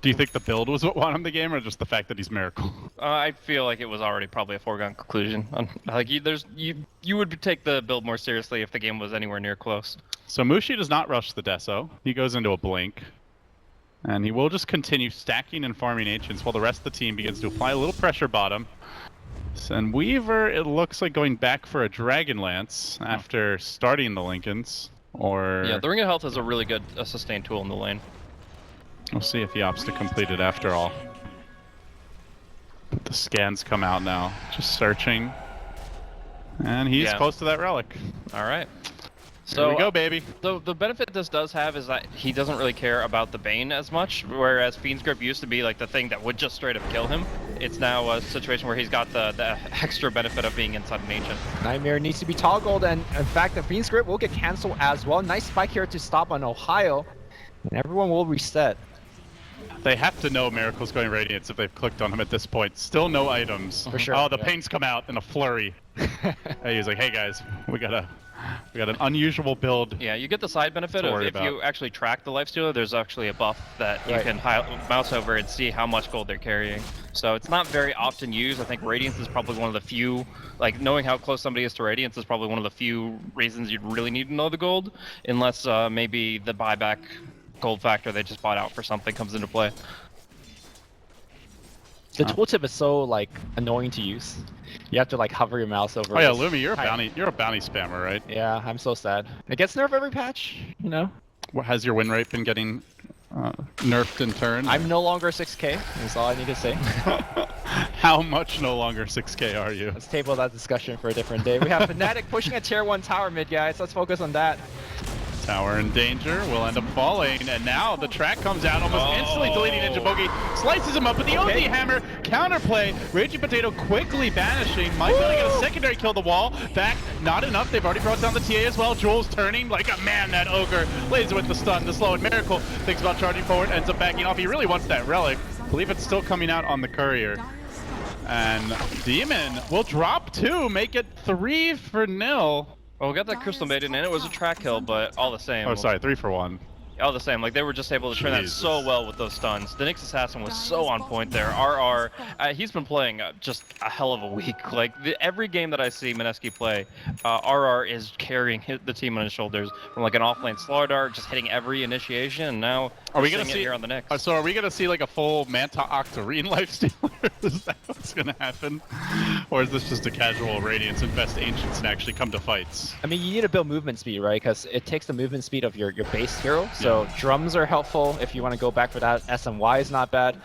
Do you think the build was what won him the game, or just the fact that he's Miracle? I feel like it was already probably a foregone conclusion. Like you would take the build more seriously if the game was anywhere near close. So Mushi does not rush the Deso. He goes into a blink. And he will just continue stacking and farming Ancients while the rest of the team begins to apply a little pressure bottom. And Weaver, it looks like going back for a Dragonlance after starting the Lincolns. Or Yeah, the Ring of Health is a really good sustain tool in the lane. we'll see if he opts to complete it after all. The scans come out now. Just searching. And he's Yeah. close to that relic. All right. So we go, baby. The benefit this does have is that he doesn't really care about the Bane as much, whereas Fiend's Grip used to be like the thing that would just straight up kill him. It's now a situation where he's got the extra benefit of being inside an Ancient. Nightmare needs to be toggled, and in fact, the Fiend's Grip will get cancelled as well. Nice spike here to stop on Ohio, and everyone will reset. They have to know Miracle's going Radiance if they've clicked on him at this point. Still no items. For sure. Oh, the Yeah. paints come out in a flurry. Hey, he's like, hey guys, we got an unusual build. Yeah, you get the side benefit To of worry if you actually track the Lifestealer, there's actually a buff that you Right. can mouse over and see how much gold they're carrying. So it's not very often used. I think Radiance is probably one of the few, like knowing how close somebody is to Radiance is probably one of the few reasons you'd really need to know the gold, unless maybe the buyback gold factor they just bought out for something comes into play. The tooltip is so like annoying to use. You have to like hover your mouse over. Oh yeah, this. Lumi, you're a Hi. bounty spammer, right? Yeah, I'm so sad. It gets nerfed every patch, you know. Has your win rate been getting nerfed in turn? I'm no longer 6K. That's all I need to say. How much no longer 6K are you? Let's table that discussion for a different day. We have Fnatic pushing a tier 1 tower mid, guys. Let's focus on that. Tower in danger, will end up falling, and now the track comes out, almost instantly deleting Ninja Boogie, slices him up with the OD hammer, counterplay, Raging Potato quickly banishing, might be able to get a secondary kill the wall, back, not enough, they've already brought down the TA as well, Jules turning like a man, that Ogre, lays with the stun, the slow and Miracle, thinks about charging forward, ends up backing off, he really wants that relic, I believe it's still coming out on the courier, and Demon will drop 2, make it 3-0. Well, we got that Crystal Maiden, and it was a track kill, but all the same. Oh, sorry, 3-1. All the same, like they were just able to turn that Jesus. so well with those stuns. The Nyx Assassin was so on point there. RR, he's been playing just a hell of a week. Like every game that I see Mineski play, RR is carrying the team on his shoulders from like an offlane Slaughter Dart, just hitting every initiation. And now Are we we're gonna seeing it see here on the Nyx? So are we gonna see like a full Manta Octarine lifestealer? Is that what's gonna happen, or is this just a casual Radiance Infest Ancients and actually come to fights? I mean, you need to build movement speed, right? Because it takes the movement speed of your base hero. So drums are helpful if you want to go back for that. SMY is not bad.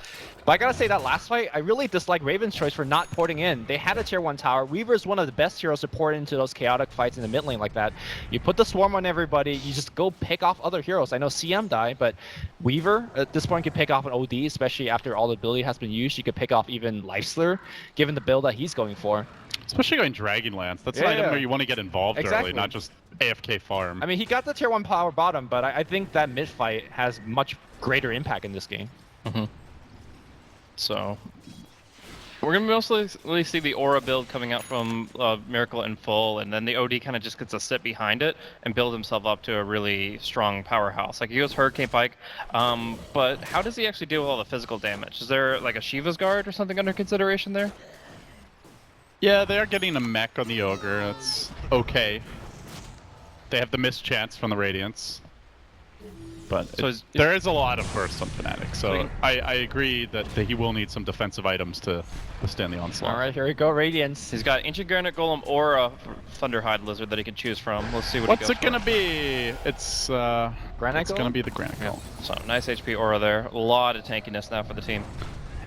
But I gotta say that last fight, I really dislike Raven's choice for not porting in. They had a tier 1 tower. Weaver's one of the best heroes to port into those chaotic fights in the mid lane like that. You put the swarm on everybody, you just go pick off other heroes. I know CM died, but Weaver at this point can pick off an OD, especially after all the ability has been used. You could pick off even Lifestealer, given the build that he's going for. Especially going Dragonlance. That's an item where you want to get involved Exactly. early, not just AFK farm. I mean, he got the tier 1 power bottom, but I think that mid fight has much greater impact in this game. So we're gonna mostly see the aura build coming out from Miracle in full, and then the OD kind of just gets to sit behind it and build himself up to a really strong powerhouse. Like he goes Hurricane Pike, but how does he actually deal with all the physical damage? Is there like a Shiva's Guard or something under consideration there? Yeah, they are getting a mech on the Ogre. That's okay. They have the missed chance from the Radiance. But So there is a lot of burst on Fnatic, so So I agree that he will need some defensive items to withstand the onslaught. All right, here we go, Radiance. He's got Ancient Granite Golem or a Thunderhide Lizard that he can choose from. Let's see what What's he it goes gonna be? It's Granite it's gonna Golem? be the Granite Golem. So nice HP aura there. A lot of tankiness now for the team.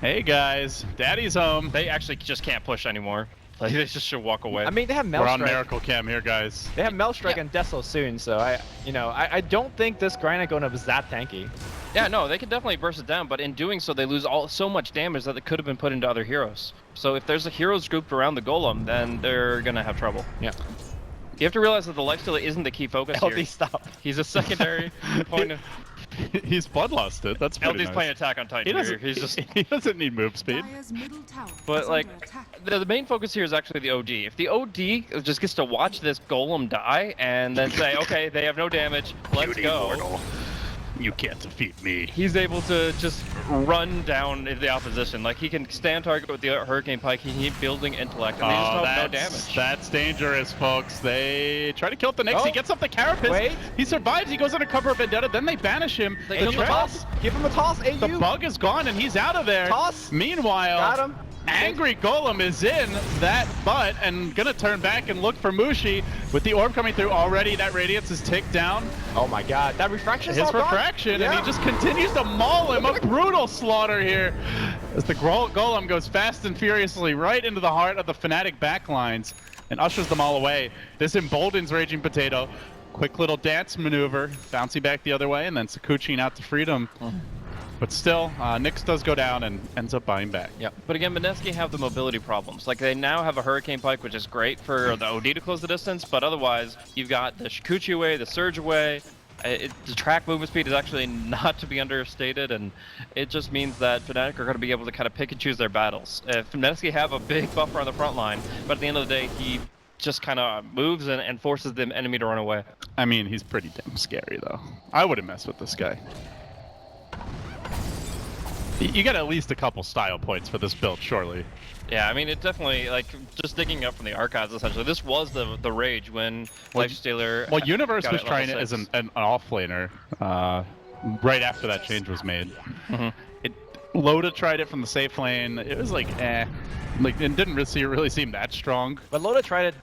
Hey guys, Daddy's home. They actually just can't push anymore. Like they just should walk away. I mean, they have We're on Maelstrom. Miracle Cam here, guys. They have Maelstrom and Deso soon, so I don't think this Granite Golem is that tanky. Yeah, no, they can definitely burst it down, but in doing so, they lose so much damage that it could have been put into other heroes. So if there's a heroes grouped around the Golem, then they're gonna have trouble. Yeah. You have to realize that the lifesteal isn't the key focus LD, here. stop. He's a secondary point. He's bloodlusted. That's pretty LD's nice. playing attack on He Titan doesn't. here. He's just. He doesn't need move speed. Dire's middle tower But is like, under attack. the main focus here is actually the OD. If the OD just gets to watch this Golem die and then say, okay, they have no damage, let's go. Mortal. You can't defeat me. He's able to just run down the opposition. Like he can stand target with the Hurricane Pike. He keep building intellect, and they just have no damage. That's dangerous, folks. They try to kill the Nyx. He gets up the Carapace. Wait. He survives. He goes under cover of Vendetta. Then they banish him. They The give him a trap- toss. Give him a toss, AU. The bug is gone, and he's out of there. Toss. Meanwhile, Got him. Angry Golem is in that butt and gonna turn back and look for Mushi. With the orb coming through already, that Radiance is ticked down. Oh my god, that refraction. His refraction, and he just continues to maul him. A brutal slaughter here as the Golem goes fast and furiously right into the heart of the Fnatic backlines and ushers them all away. This emboldens Raging Potato. Quick little dance maneuver, bouncing back the other way, and then Sakuchin out to freedom. But still, Nyx does go down and ends up buying back. Yeah, but again, Mineski have the mobility problems. Like they now have a Hurricane Pike, which is great for the OD to close the distance, but otherwise, you've got the Shikuchi away, the Surge away. The track movement speed is actually not to be understated, and it just means that Fnatic are going to be able to kind of pick and choose their battles. If Mineski have a big buffer on the front line, but at the end of the day, he just kind of moves and forces the enemy to run away. I mean, he's pretty damn scary, though. I wouldn't mess with this guy. You got at least a couple style points for this build, surely. Yeah, I mean, it definitely, like, just digging up from the archives, essentially. This was the rage when Lifestealer. Well, Universe got was at trying it level as 6. an off-laner right after that change was made. Mhm. Loda tried it from the safe lane. It was like, eh. Like, it didn't really seem that strong. But Loda tried it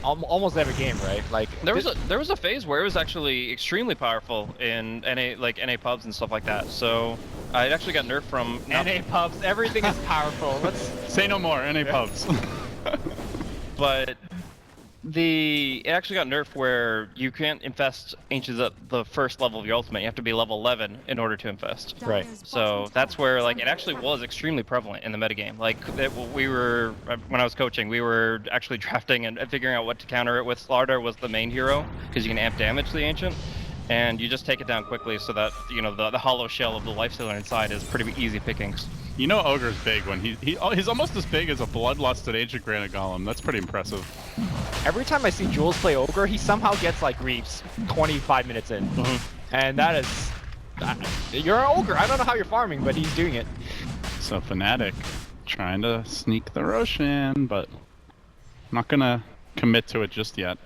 almost every game, right? Like There was a phase where it was actually extremely powerful in NA pubs and stuff like that. So it actually got nerfed from NA pubs, everything is powerful. Let's Say no more, NA pubs. but it actually got nerfed where you can't infest Ancients at the first level of your ultimate. You have to be level 11 in order to infest. Right. Dire's So bottom that's tower where is like under it actually attack. was extremely prevalent in the metagame. Like we were when I was coaching, we were actually drafting and figuring out what to counter it with. Slardar was the main hero because you can amp damage to the Ancient, and you just take it down quickly so that the hollow shell of the Lifestealer inside is pretty easy pickings. You know Ogre's big when he's almost as big as a bloodlusted Ancient Granite Golem. That's pretty impressive. every time I see Jules play Ogre, he somehow gets like Reaps 25 minutes in. And that is you're an Ogre. I don't know how you're farming, but he's doing it. So Fnatic trying to sneak the Roshan, but not gonna commit to it just yet.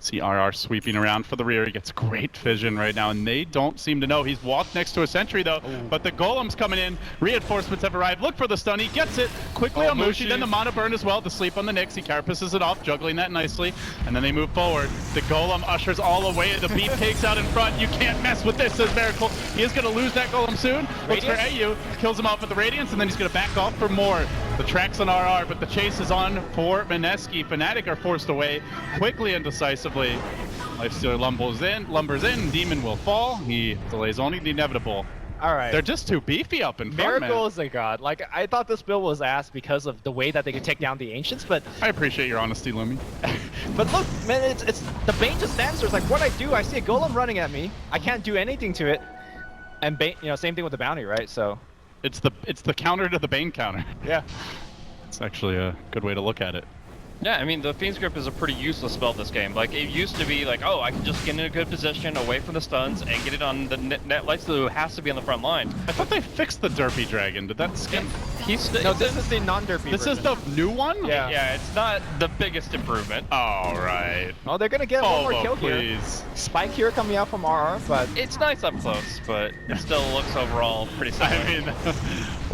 See RR sweeping around for the rear. He gets great vision right now, and they don't seem to know. He's walked next to a sentry, though, but the Golem's coming in. Reinforcements have arrived. Look for the stun. He gets it quickly on Mushi. Then the Mana Burn as well to sleep on the Nyx. He carapaces it off, juggling that nicely, and then they move forward. The Golem ushers all away. The beefcake's out in front. You can't mess with this, says Miracle. He is going to lose that Golem soon. Looks for AU, kills him off with the Radiance, and then he's going to back off for more. The track's on RR, but the chase is on for Mineski. Fnatic are forced away quickly and decisively. Lifestealer lumbers in, Demon will fall. He delays only the inevitable. All right. They're just too beefy up in front, Miracle man. is a god. Like I thought this build was ass because of the way that they could take down the Ancients, but I appreciate your honesty, Lumi. but look, man, it's the Bane just stands there. It's like what I do, I see a Golem running at me. I can't do anything to it. And Bane, same thing with the bounty, right? So It's the counter to the Bane counter. yeah. It's actually a good way to look at it. Yeah, I mean, the Fiend's Grip is a pretty useless spell this game. Like, it used to be like, oh, I can just get in a good position away from the stuns and get it on the net Lifesteal, who has to be on the front line. I thought they fixed the Derpy Dragon. Did that skip? No, this is the non-derpy This is version. the new one? Yeah. Yeah, it's not the biggest improvement. All right. Oh, they're gonna get one more kill here. Please. Spike here coming out from RR, but It's nice up close, but it still looks overall pretty similar. I mean,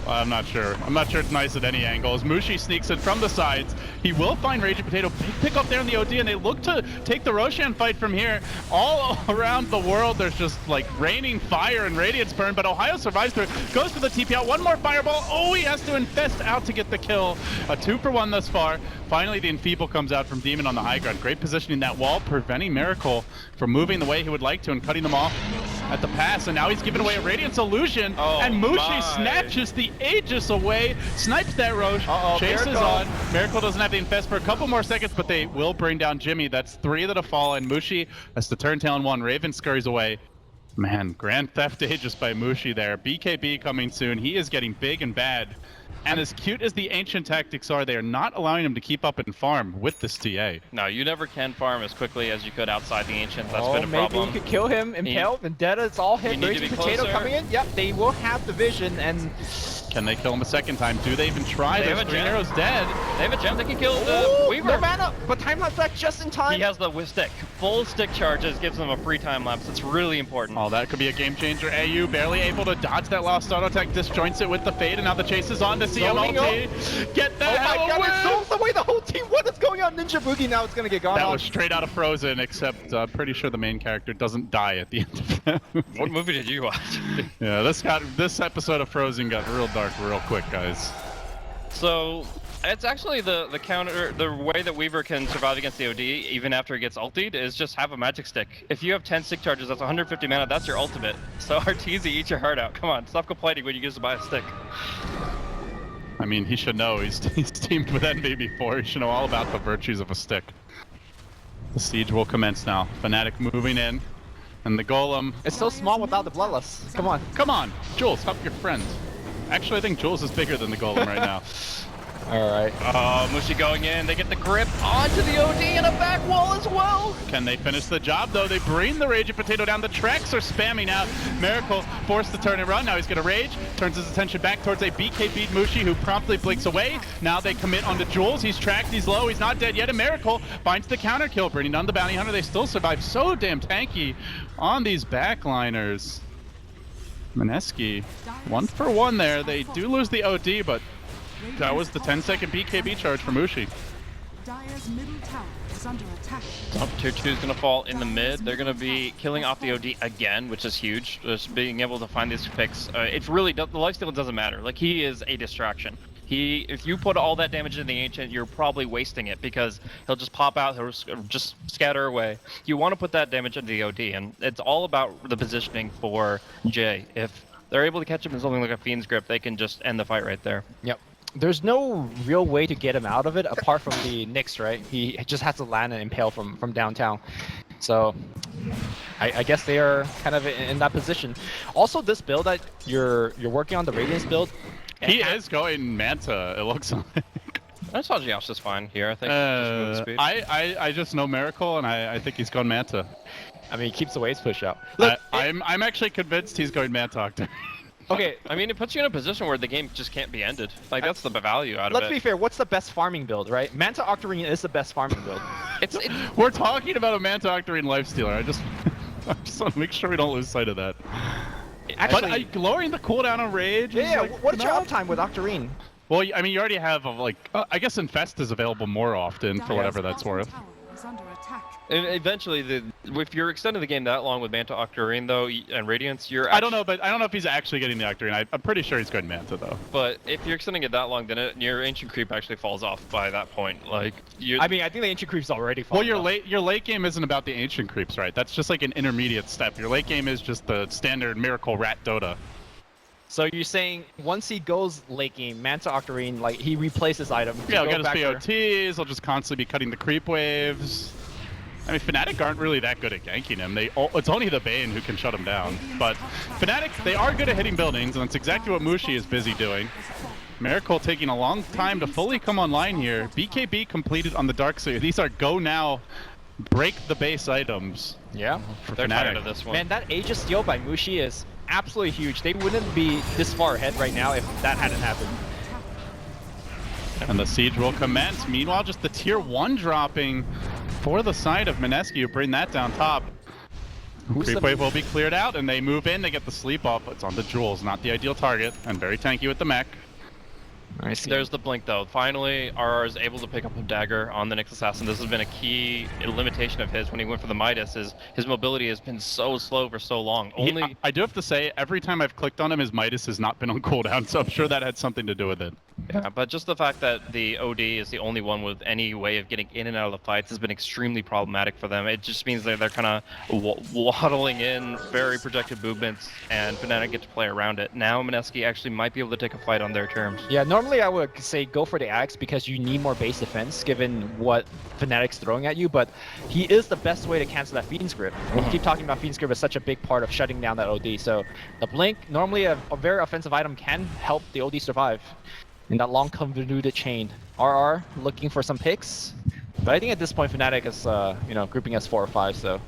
I'm not sure. I'm not sure it's nice at any angle. As Mushi sneaks in from the sides, he will find Raging Potato. Big pick up there in the OD, and they look to take the Roshan fight from here. All around the world, there's just like raining fire and Radiance burn, but Ohio survives through it. Goes for the TP out. One more fireball. Oh, he has to infest out to get the kill. A 2-for-1 thus far. Finally, the Enfeeble comes out from Demon on the high ground. Great positioning that wall, preventing Miracle from moving the way he would like to and cutting them off at the pass. And now he's giving away a Radiance Illusion. Oh and Mushi my. snatches the Aegis away, snipes that Roche, chases Miracle. on. Miracle doesn't have the infest for a couple more seconds, but they will bring down Jimmy. That's 3 that have fallen. Mushi has to turn tail in 1. Raven scurries away. Man, Grand Theft Aegis by Mushi there. BKB coming soon. He is getting big and bad. And as cute as the ancient tactics are, they are not allowing him to keep up and farm with this TA. No, you never can farm as quickly as you could outside the Ancient. That's been a maybe problem. you could kill him, impale, Vendetta, it's all hit. You need to Raging be Potato closer. coming in. Yep, they will have the vision, and Can they kill him a second time? Do they even try? They There's have a 3 gem. arrows dead. They have a gem that can kill the Ooh, Weaver. no mana, but time lapse back just in time. He has the stick. Full stick charges gives them a free time lapse. It's really important. Oh, that could be a game changer. AU barely able to dodge that lost auto attack, disjoints it with the fade, and now the chase is on to Zoning CMLT. Get Oh that my hell god, away! it zones away the whole team. What is going on? Ninja Boogie now it's gonna get gone That on. was straight out of Frozen, except I'm pretty sure the main character doesn't die at the end of that. What movie did you watch? Yeah, this episode of Frozen got real dark real quick, guys. So it's actually the counter, the way that Weaver can survive against the OD even after he gets ultied is just have a magic stick. If you have 10 stick charges, that's 150 mana, that's your ultimate. So Arteezy, eat your heart out. Come on, stop complaining when you get to buy a stick. I mean, he should know. He's teamed with Envy before. He should know all about the virtues of a stick. The siege will commence now. Fnatic moving in. And the Golem... It's so small without the Bloodlust. Come on. Come on, Jules, help your friend. Actually, I think Jules is bigger than the Golem right now. Alright. Oh, Mushi going in. They get the grip onto the OD and a back wall as well. Can they finish the job, though? They bring the Raging Potato down. The tracks are spamming out. Miracle forced to turn and run. Now he's going to rage. Turns his attention back towards a BKB Mushi, who promptly blinks away. Now they commit onto Jules. He's tracked. He's low. He's not dead yet. And Miracle finds the counter kill, bringing down the Bounty Hunter. They still survive so damn tanky on these backliners. Mineski, 1-for-1 there. They do lose the OD, but that was the 10-second BKB charge for Mushi. Dire's middle tower is under attack. Oh, tier 2 is going to fall in the mid. They're going to be killing off the OD again, which is huge. Just being able to find these picks. It really does, the lifesteal doesn't matter. Like, he is a distraction. If you put all that damage into the Ancient, you're probably wasting it because he'll just pop out, he'll just scatter away. You want to put that damage into the OD, and it's all about the positioning for Jay. If they're able to catch him in something like a Fiend's Grip, they can just end the fight right there. Yep. There's no real way to get him out of it apart from the Nyx, right? He just has to land and impale from downtown. So I guess they are kind of in that position. Also, this build that you're working on, the Radiance build, He is going Manta, it looks like. I saw Josh is fine here, I think. Just move the speed. I just know Miracle, and I think he's going Manta. I mean, he keeps the waves push out. Look, I'm actually convinced he's going Manta Octane. okay, I mean, it puts you in a position where the game just can't be ended. Like, that's the value out of let's it. be fair. What's the best farming build, right? Manta Octarine is the best farming build. We're talking about a Manta Octarine lifestealer. I just want to make sure we don't lose sight of that. Actually, But lowering the cooldown on Rage is yeah. like, What's your not- uptime with Octarine? Well, I mean, you already have, I guess Infest is available more often, for Dire's whatever that's bottom worth. tower is under attack. And eventually, if you're extending the game that long with Manta Octarine, though, and Radiance, you're I don't know if he's actually getting the Octarine. I'm pretty sure he's going Manta, though. But if you're extending it that long, then your Ancient Creep actually falls off by that point. Like, I mean, I think the Ancient Creep's already Well, fallen off. your late game isn't about the Ancient Creeps, right? That's just like an intermediate step. Your late game is just the standard Miracle Rat Dota. So you're saying once he goes late game, Manta Octarine, like he replaces item. to Yeah, he'll go get his back for- BOTs, he'll just constantly be cutting the creep waves. I mean, Fnatic aren't really that good at ganking him. It's only the Bane who can shut him down. But Fnatic, they are good at hitting buildings, and that's exactly what Mushi is busy doing. Miracle taking a long time to fully come online here. BKB completed on the Dark Seer. These are go now, break the base items. Yeah. For They're Fnatic. tired of this one. Man, that Aegis steal by Mushi is absolutely huge. They wouldn't be this far ahead right now if that hadn't happened. And the siege will commence. Meanwhile, just the tier 1 dropping for the side of Mineski, who bring that down top. Creep wave will be cleared out, and they move in. They get the sleep off. It's on the Jules, not the ideal target, and very tanky with the mech. I see. There's the blink though. Finally, RR is able to pick up a dagger on the Nyx Assassin. This has been a key limitation of his when he went for the Midas. Is his mobility has been so slow for so long. Only I do have to say, every time I've clicked on him, his Midas has not been on cooldown, so I'm sure that had something to do with it. yeah, but just the fact that the OD is the only one with any way of getting in and out of the fights has been extremely problematic for them. It just means that they're kind of waddling in very projected movements, and Fnatic get to play around it. Now Mineski actually might be able to take a fight on their terms. Yeah, normally I would say go for the Axe because you need more base defense given what Fnatic's throwing at you, but he is the best way to cancel that Fiend's Grip. We keep talking about Fiend's Grip as such a big part of shutting down that OD, so the Blink, normally a very offensive item, can help the OD survive in that long convoluted chain. RR looking for some picks, but I think at this point Fnatic is you know, grouping us 4 or 5, so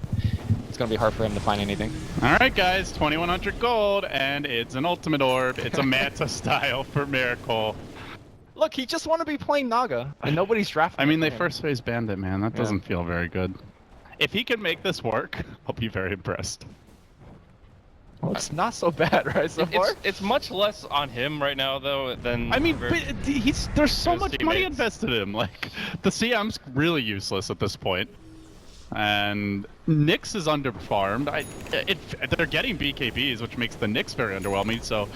it's gonna be hard for him to find anything. All right, guys, 2,100 gold, and it's an ultimate orb. It's a Manta style for Miracle. Look, he just want to be playing Naga, and nobody's drafting. I mean, they him. first phase banned it, man. That doesn't feel very good. If he can make this work, I'll be very impressed. Well, it's not so bad, right, so far? It's much less on him right now though than. I mean, but there's so his much money teammates. invested in him. Like, the CM's really useless at this point. And Nyx is underfarmed. They're getting BKBs, which makes the Nyx very underwhelming. So,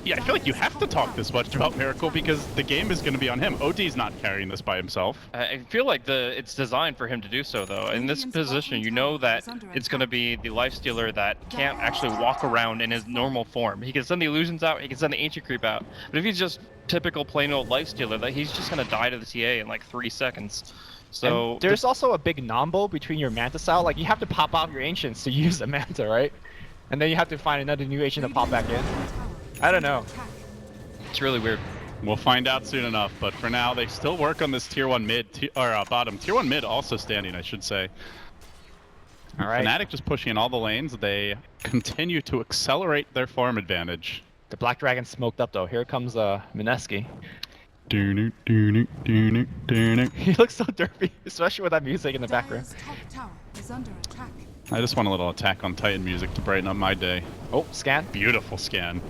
yeah, I feel like you have to talk this much about Miracle because the game is going to be on him. OD's not carrying this by himself. I feel like it's designed for him to do so, though. In this position, you know that it's going to be the Lifestealer that can't actually walk around in his normal form. He can send the illusions out, he can send the Ancient Creep out. But if he's just typical plain old Lifestealer, that he's just going to die to the TA in like 3 seconds. So and there's also a big nombo between your Manta style. Like, you have to pop out your Ancients to use the Manta, right? And then you have to find another new Ancient to pop back in. I don't know. it's really weird. We'll find out soon enough, but for now, they still work on this tier 1 mid, bottom. Tier 1 mid also standing, I should say. All right. Fnatic just pushing in all the lanes. They continue to accelerate their farm advantage. The Black Dragon smoked up, though. Here comes Mineski. He looks so derpy, especially with that music in the background. Dire's top tower is under attack. I just want a little Attack on Titan music to brighten up my day. Oh, scan. Beautiful scan.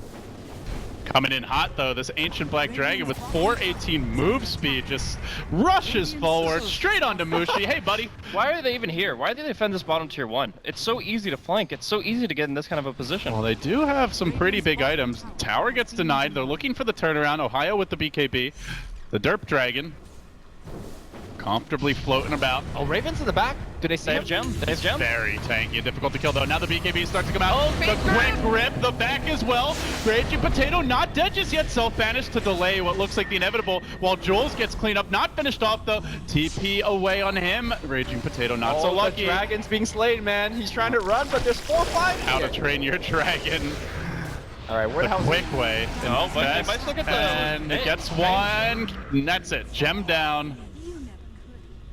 Coming in hot though, this Ancient Black Dragon with 418 move speed just rushes forward straight onto Mushi. Hey buddy. Why are they even here? Why do they defend this bottom tier 1? It's so easy to flank. It's so easy to get in this kind of a position. Well, they do have some pretty big items. Tower gets denied. They're looking for the turnaround. Ohio with the BKB. The Derp Dragon. Comfortably floating about. Oh, Raven's in the back. Do they see They him? have gem. They have gem. Very tanky and difficult to kill though. Now the BKB starts to come out. Oh, the big quick rip, the back as well. Raging Potato not dead just yet. Self-banished to delay what looks like the inevitable. While Jules gets cleaned up, not finished off though. TP away on him. Raging Potato not so lucky. The dragon's being slain, man. He's trying to run, but there's 4 or 5 How here. to train your dragon. All right, where The the hell is quick way. No, but they Best, might still get the- and it Hey, gets one. And that's it. Gem down.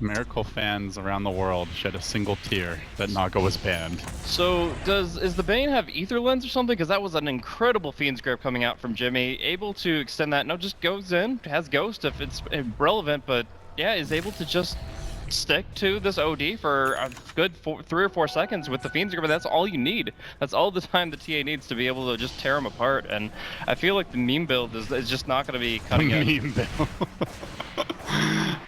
Miracle fans around the world shed a single tear that Naga was banned. So is the Bane have Ether Lens or something? Because that was an incredible Fiend's Grip coming out from Jimmy. Able to extend that. No, just goes in, has Ghost if it's relevant, but yeah, is able to just stick to this OD for a good 3 or 4 seconds with the Fiend's Grip, and that's all you need. That's all the time the TA needs to be able to just tear them apart, and I feel like the meme build is just not going to be cutting it. Meme bill.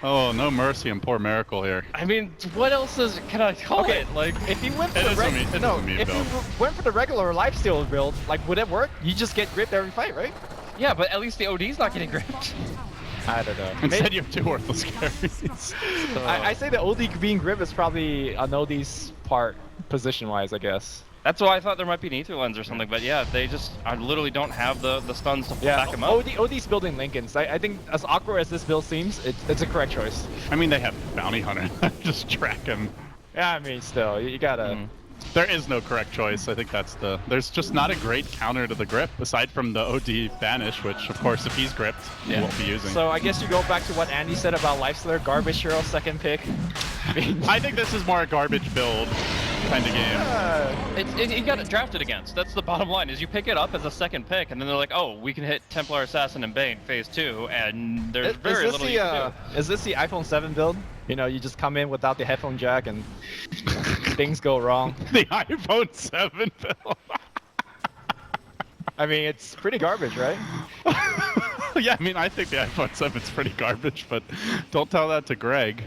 Oh, no mercy on poor Miracle here. I mean, what else can I call Okay, it? Like, if you went for It the is a meme- it is a meme if build. you went for the regular lifesteal build, like, would it work? You just get gripped every fight, right? yeah, but at least the OD's not getting gripped. I don't know. Instead, you have 2 worthless carries. I say the OD being gripped is probably an OD's part position-wise, I guess. That's why I thought there might be an Ether Lens or something, but yeah, they just I literally don't have the stuns to back him up. OD's building Lincolns. I think as awkward as this build seems, it's a correct choice. I mean, they have Bounty Hunter. Just track him. Yeah, I mean, still, you gotta... There is no correct choice. I think that's the... There's just not a great counter to the grip, aside from the OD Banish, which, of course, if he's gripped, he won't be using. So I guess you go back to what Andy said about Lifestealer, garbage hero, second pick. I think this is more a garbage build kind of game. You got it drafted against. That's the bottom line, is you pick it up as a second pick, and then they're like, oh, we can hit Templar Assassin and Bane phase 2, and there's very little you can do. Is this the iPhone 7 build? You know, you just come in without the headphone jack and things go wrong. The iPhone 7 build. I mean, it's pretty garbage, right? Yeah, I mean, I think the iPhone 7 is pretty garbage, but don't tell that to Greg.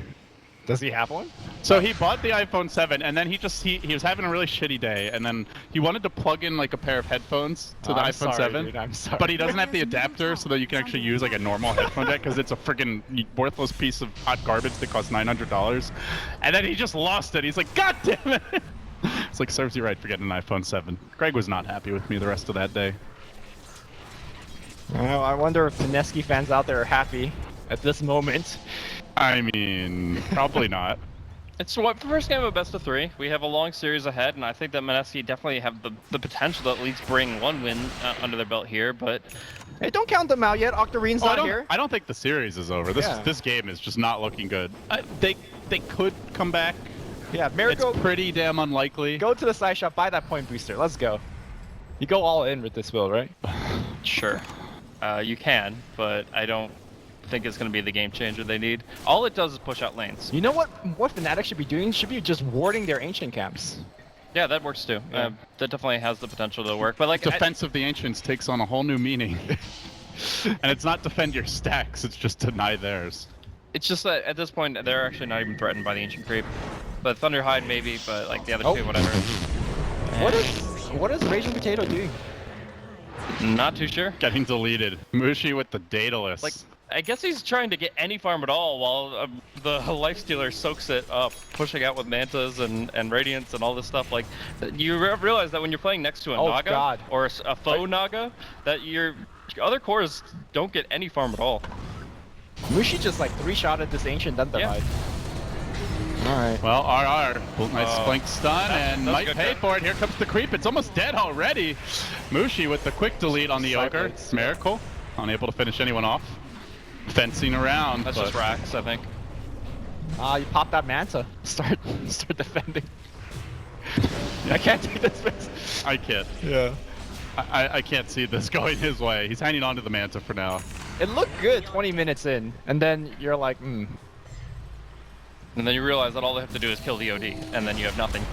Does he have one? So he bought the iPhone 7, and then he was having a really shitty day, and then he wanted to plug in like a pair of headphones to the iPhone 7, dude, I'm sorry. but he doesn't have the adapter so that you can actually use like a normal headphone jack because it's a friggin' worthless piece of hot garbage that costs $900. And then he just lost it. He's like, God damn it! It's like, serves you right for getting an iPhone 7. Greg was not happy with me the rest of that day. Well, I wonder if Mineski fans out there are happy at this moment. I mean, probably not. It's what first game of best of 3. We have a long series ahead, and I think that Mineski definitely have the potential to at least bring one win under their belt here. But Hey, don't count them out yet. Octarine's not here. I don't think the series is over. This game is just not looking good. They could come back. Yeah, Miracle. It's pretty damn unlikely. Go to the side shop, buy that point booster. Let's go. You go all in with this build, right? sure, you can, but I don't think it's going to be the game changer they need. All it does is push out lanes. You know what Fnatic should be doing? Should be just warding their ancient camps. Yeah, that works too. Yeah. That definitely has the potential to work. But like, Defense of the Ancients takes on a whole new meaning. And it's not defend your stacks, it's just deny theirs. it's just that at this point they're actually not even threatened by the ancient creep. But Thunderhide maybe, but like the other two, whatever. What is Raging Potato doing? Not too sure. Getting deleted. Mushi with the Daedalus. Like, I guess he's trying to get any farm at all while the Lifestealer soaks it up, pushing out with Mantas and Radiance and all this stuff. Like, you realize that when you're playing next to a Naga, or a faux Naga, that your other cores don't get any farm at all. Mushi just like 3-shotted this Ancient Thunderhide. Yeah. Alright. Well, RR. Nice flank stun and might pay good. for it. Here comes the creep. It's almost dead already. Mushi with the quick delete on the Ogre. Sideways. Miracle. Unable to finish anyone off. Fencing around. That's but... just Rax, I think. You pop that Manta. Start defending. I can't take this face. I can't. Yeah. I can't see this going his way. He's hanging on to the Manta for now. It looked good 20 minutes in, and then you're like, And then you realize that all they have to do is kill the OD, and then you have nothing.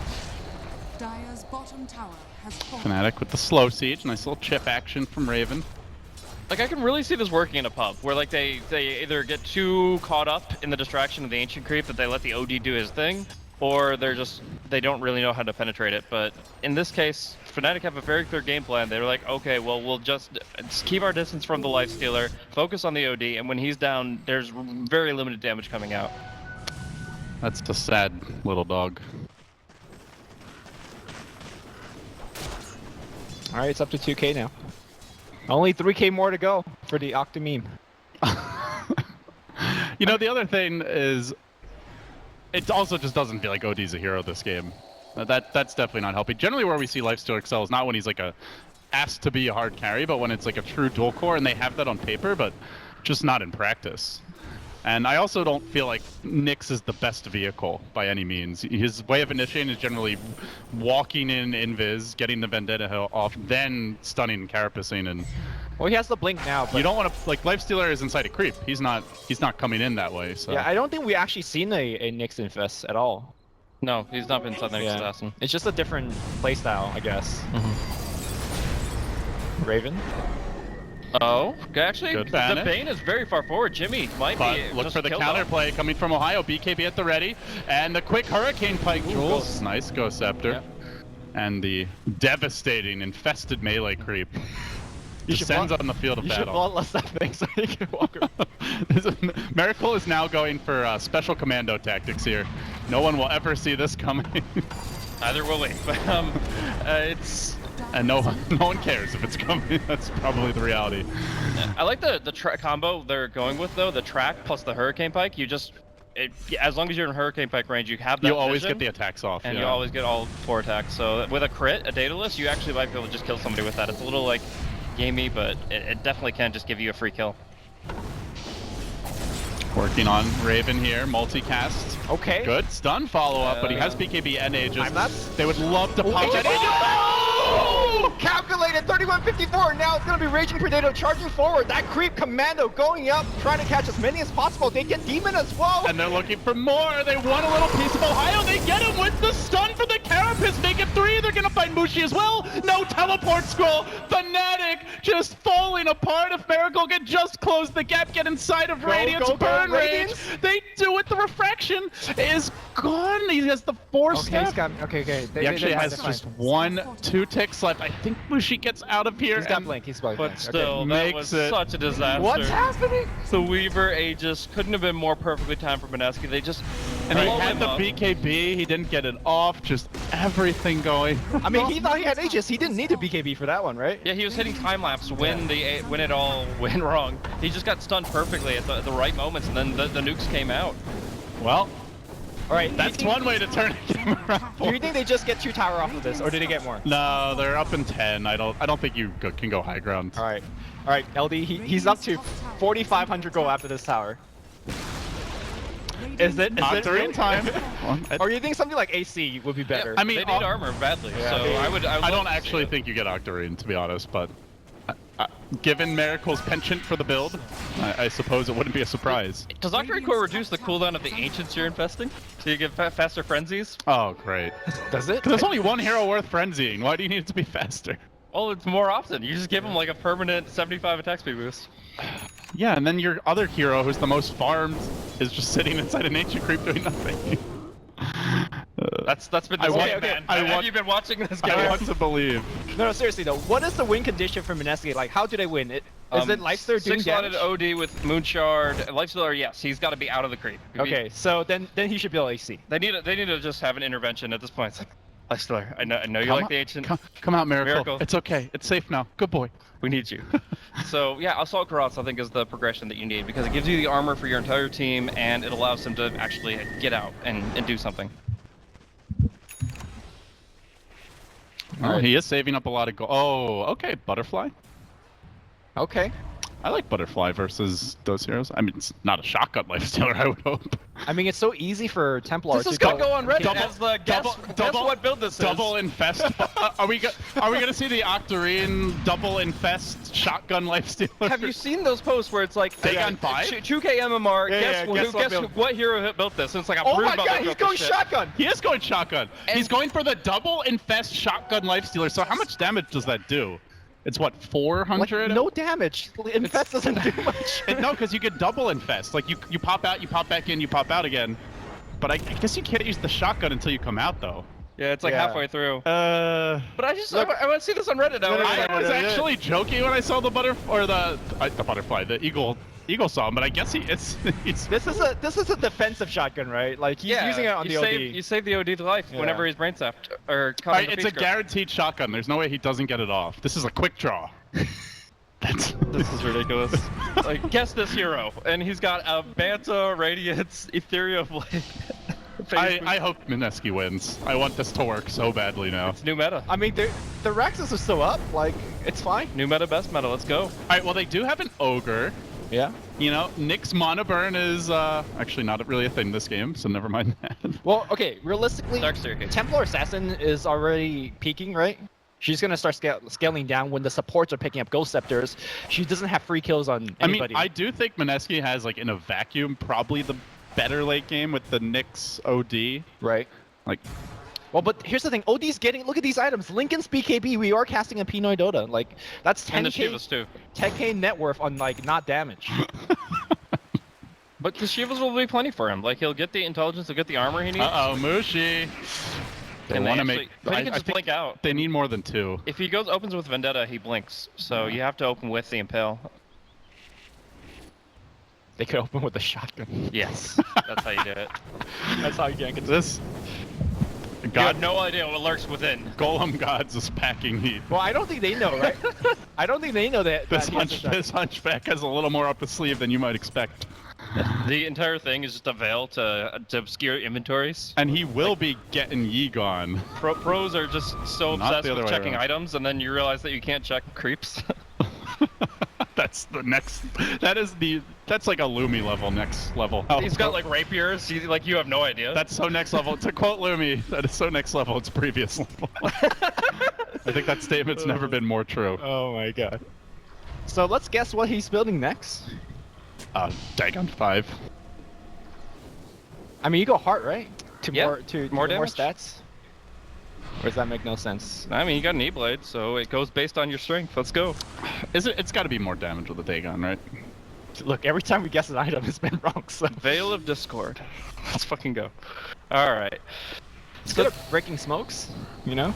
Dire's bottom tower has fallen. Fnatic with the slow siege. Nice little chip action from Raven. Like, I can really see this working in a pub, where like they either get too caught up in the distraction of the ancient creep that they let the OD do his thing, or they don't really know how to penetrate it. But in this case, Fnatic have a very clear game plan. They're like, okay, well, we'll just keep our distance from the Lifestealer, focus on the OD, and when he's down, there's very limited damage coming out. That's the sad little dog. alright, it's up to 2k now. Only 3k more to go for the Octomeme. You know, the other thing is, it also just doesn't feel like OD's a hero this game. That's definitely not helping. Generally where we see Lifestealer excel is not when he's like asked to be a hard carry, but when it's like a true dual core, and they have that on paper, but just not in practice. And I also don't feel like Nyx is the best vehicle by any means. His way of initiating is generally walking in invis, getting the Vendetta Hill off, then stunning and carapacing. And Well, he has the blink now, but you don't want to, like, Lifestealer is inside a creep. He's not coming in that way. So yeah, I don't think we actually seen a Nyx infest at all. No, he's not been Southern Assassin. It's just a different playstyle, I guess. Raven. Oh, actually, Good the Banish. Bane is very far forward. Jimmy might But be look just for the killed counterplay coming from Ohio. BKB at the ready. And the quick Hurricane Pike Jules. Nice Ghost Scepter. Yep. And the devastating, infested melee creep. You should Descends on the field of You should battle. bloodlust that thing so you can walk around. Miracle is now going for special commando tactics here. No one will ever see this coming. Neither will we. But it's. And no one cares if it's coming. That's probably the reality. I like the combo they're going with though. The track plus the Hurricane Pike. You just as long as you're in Hurricane Pike range, you have that You always vision, get the attacks off. and yeah. you always get all 4 attacks. So with a crit, a Daedalus, you actually might be able to just kill somebody with that. It's a little like gamey, but it definitely can just give you a free kill. Working on Raven here, multicast. Okay. Good stun follow-up, but he has BKB and Aegis. I'm not- They would love to pop that. Oh! Calculated 3154. Now it's gonna be Raging Predator charging forward. That creep commando going up, trying to catch as many as possible. They get Demon as well. And they're looking for more. They want a little piece of Ohio. They get him with the stun for the Carapace. Make it 3. They're gonna find Mushi as well. No teleport scroll. Fnatic just falling apart. If Miracle can just close the gap, get inside of Radiance, burn range. They do it. The refraction is gone. He has the 4 step. Okay. He actually has just 1-2 ticks left. I think Mushi gets out of here. He's got and- blink. He's got But blink. still, that Makes was it- such a disaster. What's happening? The Weaver Aegis couldn't have been more perfectly timed for Mineski. They just And he blow had him the up. BKB. He didn't get it off. Just everything going. I mean, he thought he had Aegis. He didn't need a BKB for that one, right? Yeah, he was hitting time lapse when when it all went wrong. He just got stunned perfectly at the right moments, and then the nukes came out. Well, All right. that's one way to turn a game around. Do you think they just get 2 tower off of this, or did they get more? No, they're up in 10. I don't think you can go high ground. All right. LD. He's up to 4,500 gold after this tower. Is it? Octarine time. Or do you think something like AC would be better? I mean, They need armor badly, so I would. I love don't to see actually it. think you get Octarine, to be honest, but given Miracle's penchant for the build, I suppose it wouldn't be a surprise. Does Octarine Core reduce the cooldown of the Ancients you're infesting? So you get faster frenzies? Oh, great. Does it? There's only one hero worth frenzying. Why do you need it to be faster? Well, it's more often. You just give them like a permanent 75 attack speed boost. Yeah, and then your other hero, who's the most farmed, is just sitting inside an ancient creep doing nothing. That's been I the want- game, man. I Have want- you been watching this game? I want to believe. No, seriously though. What is the win condition for Mineski? Like, how do they win? Is it Lifestealer doing 6-slotted damage? OD with Moonshard. Lifestealer, yes, he's got to be out of the creep. Okay, so then he should be able AC. They need to just have an intervention at this point. It's like, Lifestealer, I know you like the Ancient. Come out, Miracle. Miracle. It's okay. It's safe now. Good boy. We need you. So yeah, Assault Karats I think is the progression that you need because it gives you the armor for your entire team and it allows them to actually get out and do something. Oh, he is saving up a lot of gold. Oh, okay. Butterfly. Okay. I like Butterfly versus those heroes. I mean, it's not a shotgun lifestealer, I would hope. I mean, it's so easy for Templars This is to gonna go on Reddit as the guess double- what build this Double is. infest. Are we gonna see the Octarine double infest shotgun lifestealer? Have you seen those posts where it's like Dagon 5? 2K MMR? Yeah, guess what hero built this? And it's like a Oh brood my about god, to he's drop this going shit. shotgun! He is going shotgun. He's going for the double infest shotgun lifestealer. So how much damage does that do? It's what, 400? Like, no damage. Infest doesn't do much. No, because you get double infest. Like you pop out, you pop back in, you pop out again. But I guess you can't use the shotgun until you come out, though. Yeah, it's like Yeah. halfway through. Uh, But I want to see this on Reddit now. I was actually joking when I saw the butterfly, the eagle saw him, but I guess he's This is a defensive shotgun, right? Like he's using it on the OD. You save the OD to life Yeah. whenever he's brain zapped or caught Alright, in the it's a feast grip. guaranteed shotgun. There's no way he doesn't get it off. This is a quick draw. This is ridiculous. Like, guess this hero, and he's got a Banta, Radiance, Ethereal Blade. I hope Mineski wins. I want this to work so badly now. It's new meta. I mean, the Raxus are still up. Like, it's fine. New meta, best meta. Let's go. Alright, well they do have an ogre. Yeah. You know, Nyx Mana Burn is actually not really a thing this game, so never mind that. Well, okay. Realistically, Dark Staircase. Templar Assassin is already peaking, right? She's gonna start scaling down when the supports are picking up Ghost Scepters. She doesn't have free kills on anybody. I mean, I do think Mineski has, like, in a vacuum, probably the better late game with the Nyx OD. Right. Like, Well, but here's the thing. OD's getting. Look at these items. Lincoln's BKB. We are casting a Pinoy Dota. Like, that's And the 10k. Shivas too. 10k net worth on like not damage. But the Shivas will be plenty for him. Like, he'll get the intelligence, he'll get the armor he needs. uh-oh, Mushi. They And want to actually- make... But he I can just think blink out. they need more than 2. If he opens with Vendetta, he blinks. So you have to open with the Impale. They could open with a shotgun. Yes, that's how you do it. That's how you gank it. This... You God, have no idea what lurks within. Golem Gods is packing heat. Well, I don't think they know, right? I don't think they know that. This, that he has a shotgun. this hunchback has a little more up his sleeve than you might expect. The entire thing is just a veil to obscure inventories. And he will be getting Yeegon. Pros are just so Not obsessed the other with way checking around. items, and then you realize that you can't check creeps. That's the next. That's like a Lumi level, next level. He's got like rapiers. You have no idea. That's so next level. To quote Lumi, that is so next level. It's previous level. I think that statement's never been more true. Oh my god. So let's guess what he's building next. Dagon 5. I mean, you go heart, right? To Yeah, more damage. stats. Or does that make no sense? I mean, you got an E-blade, so it goes based on your strength. Let's go. It's got to be more damage with the Dagon, right? Look, every time we guess an item, it's been wrong. So Veil of Discord. Let's fucking go. All right. it's good at breaking smokes, you know.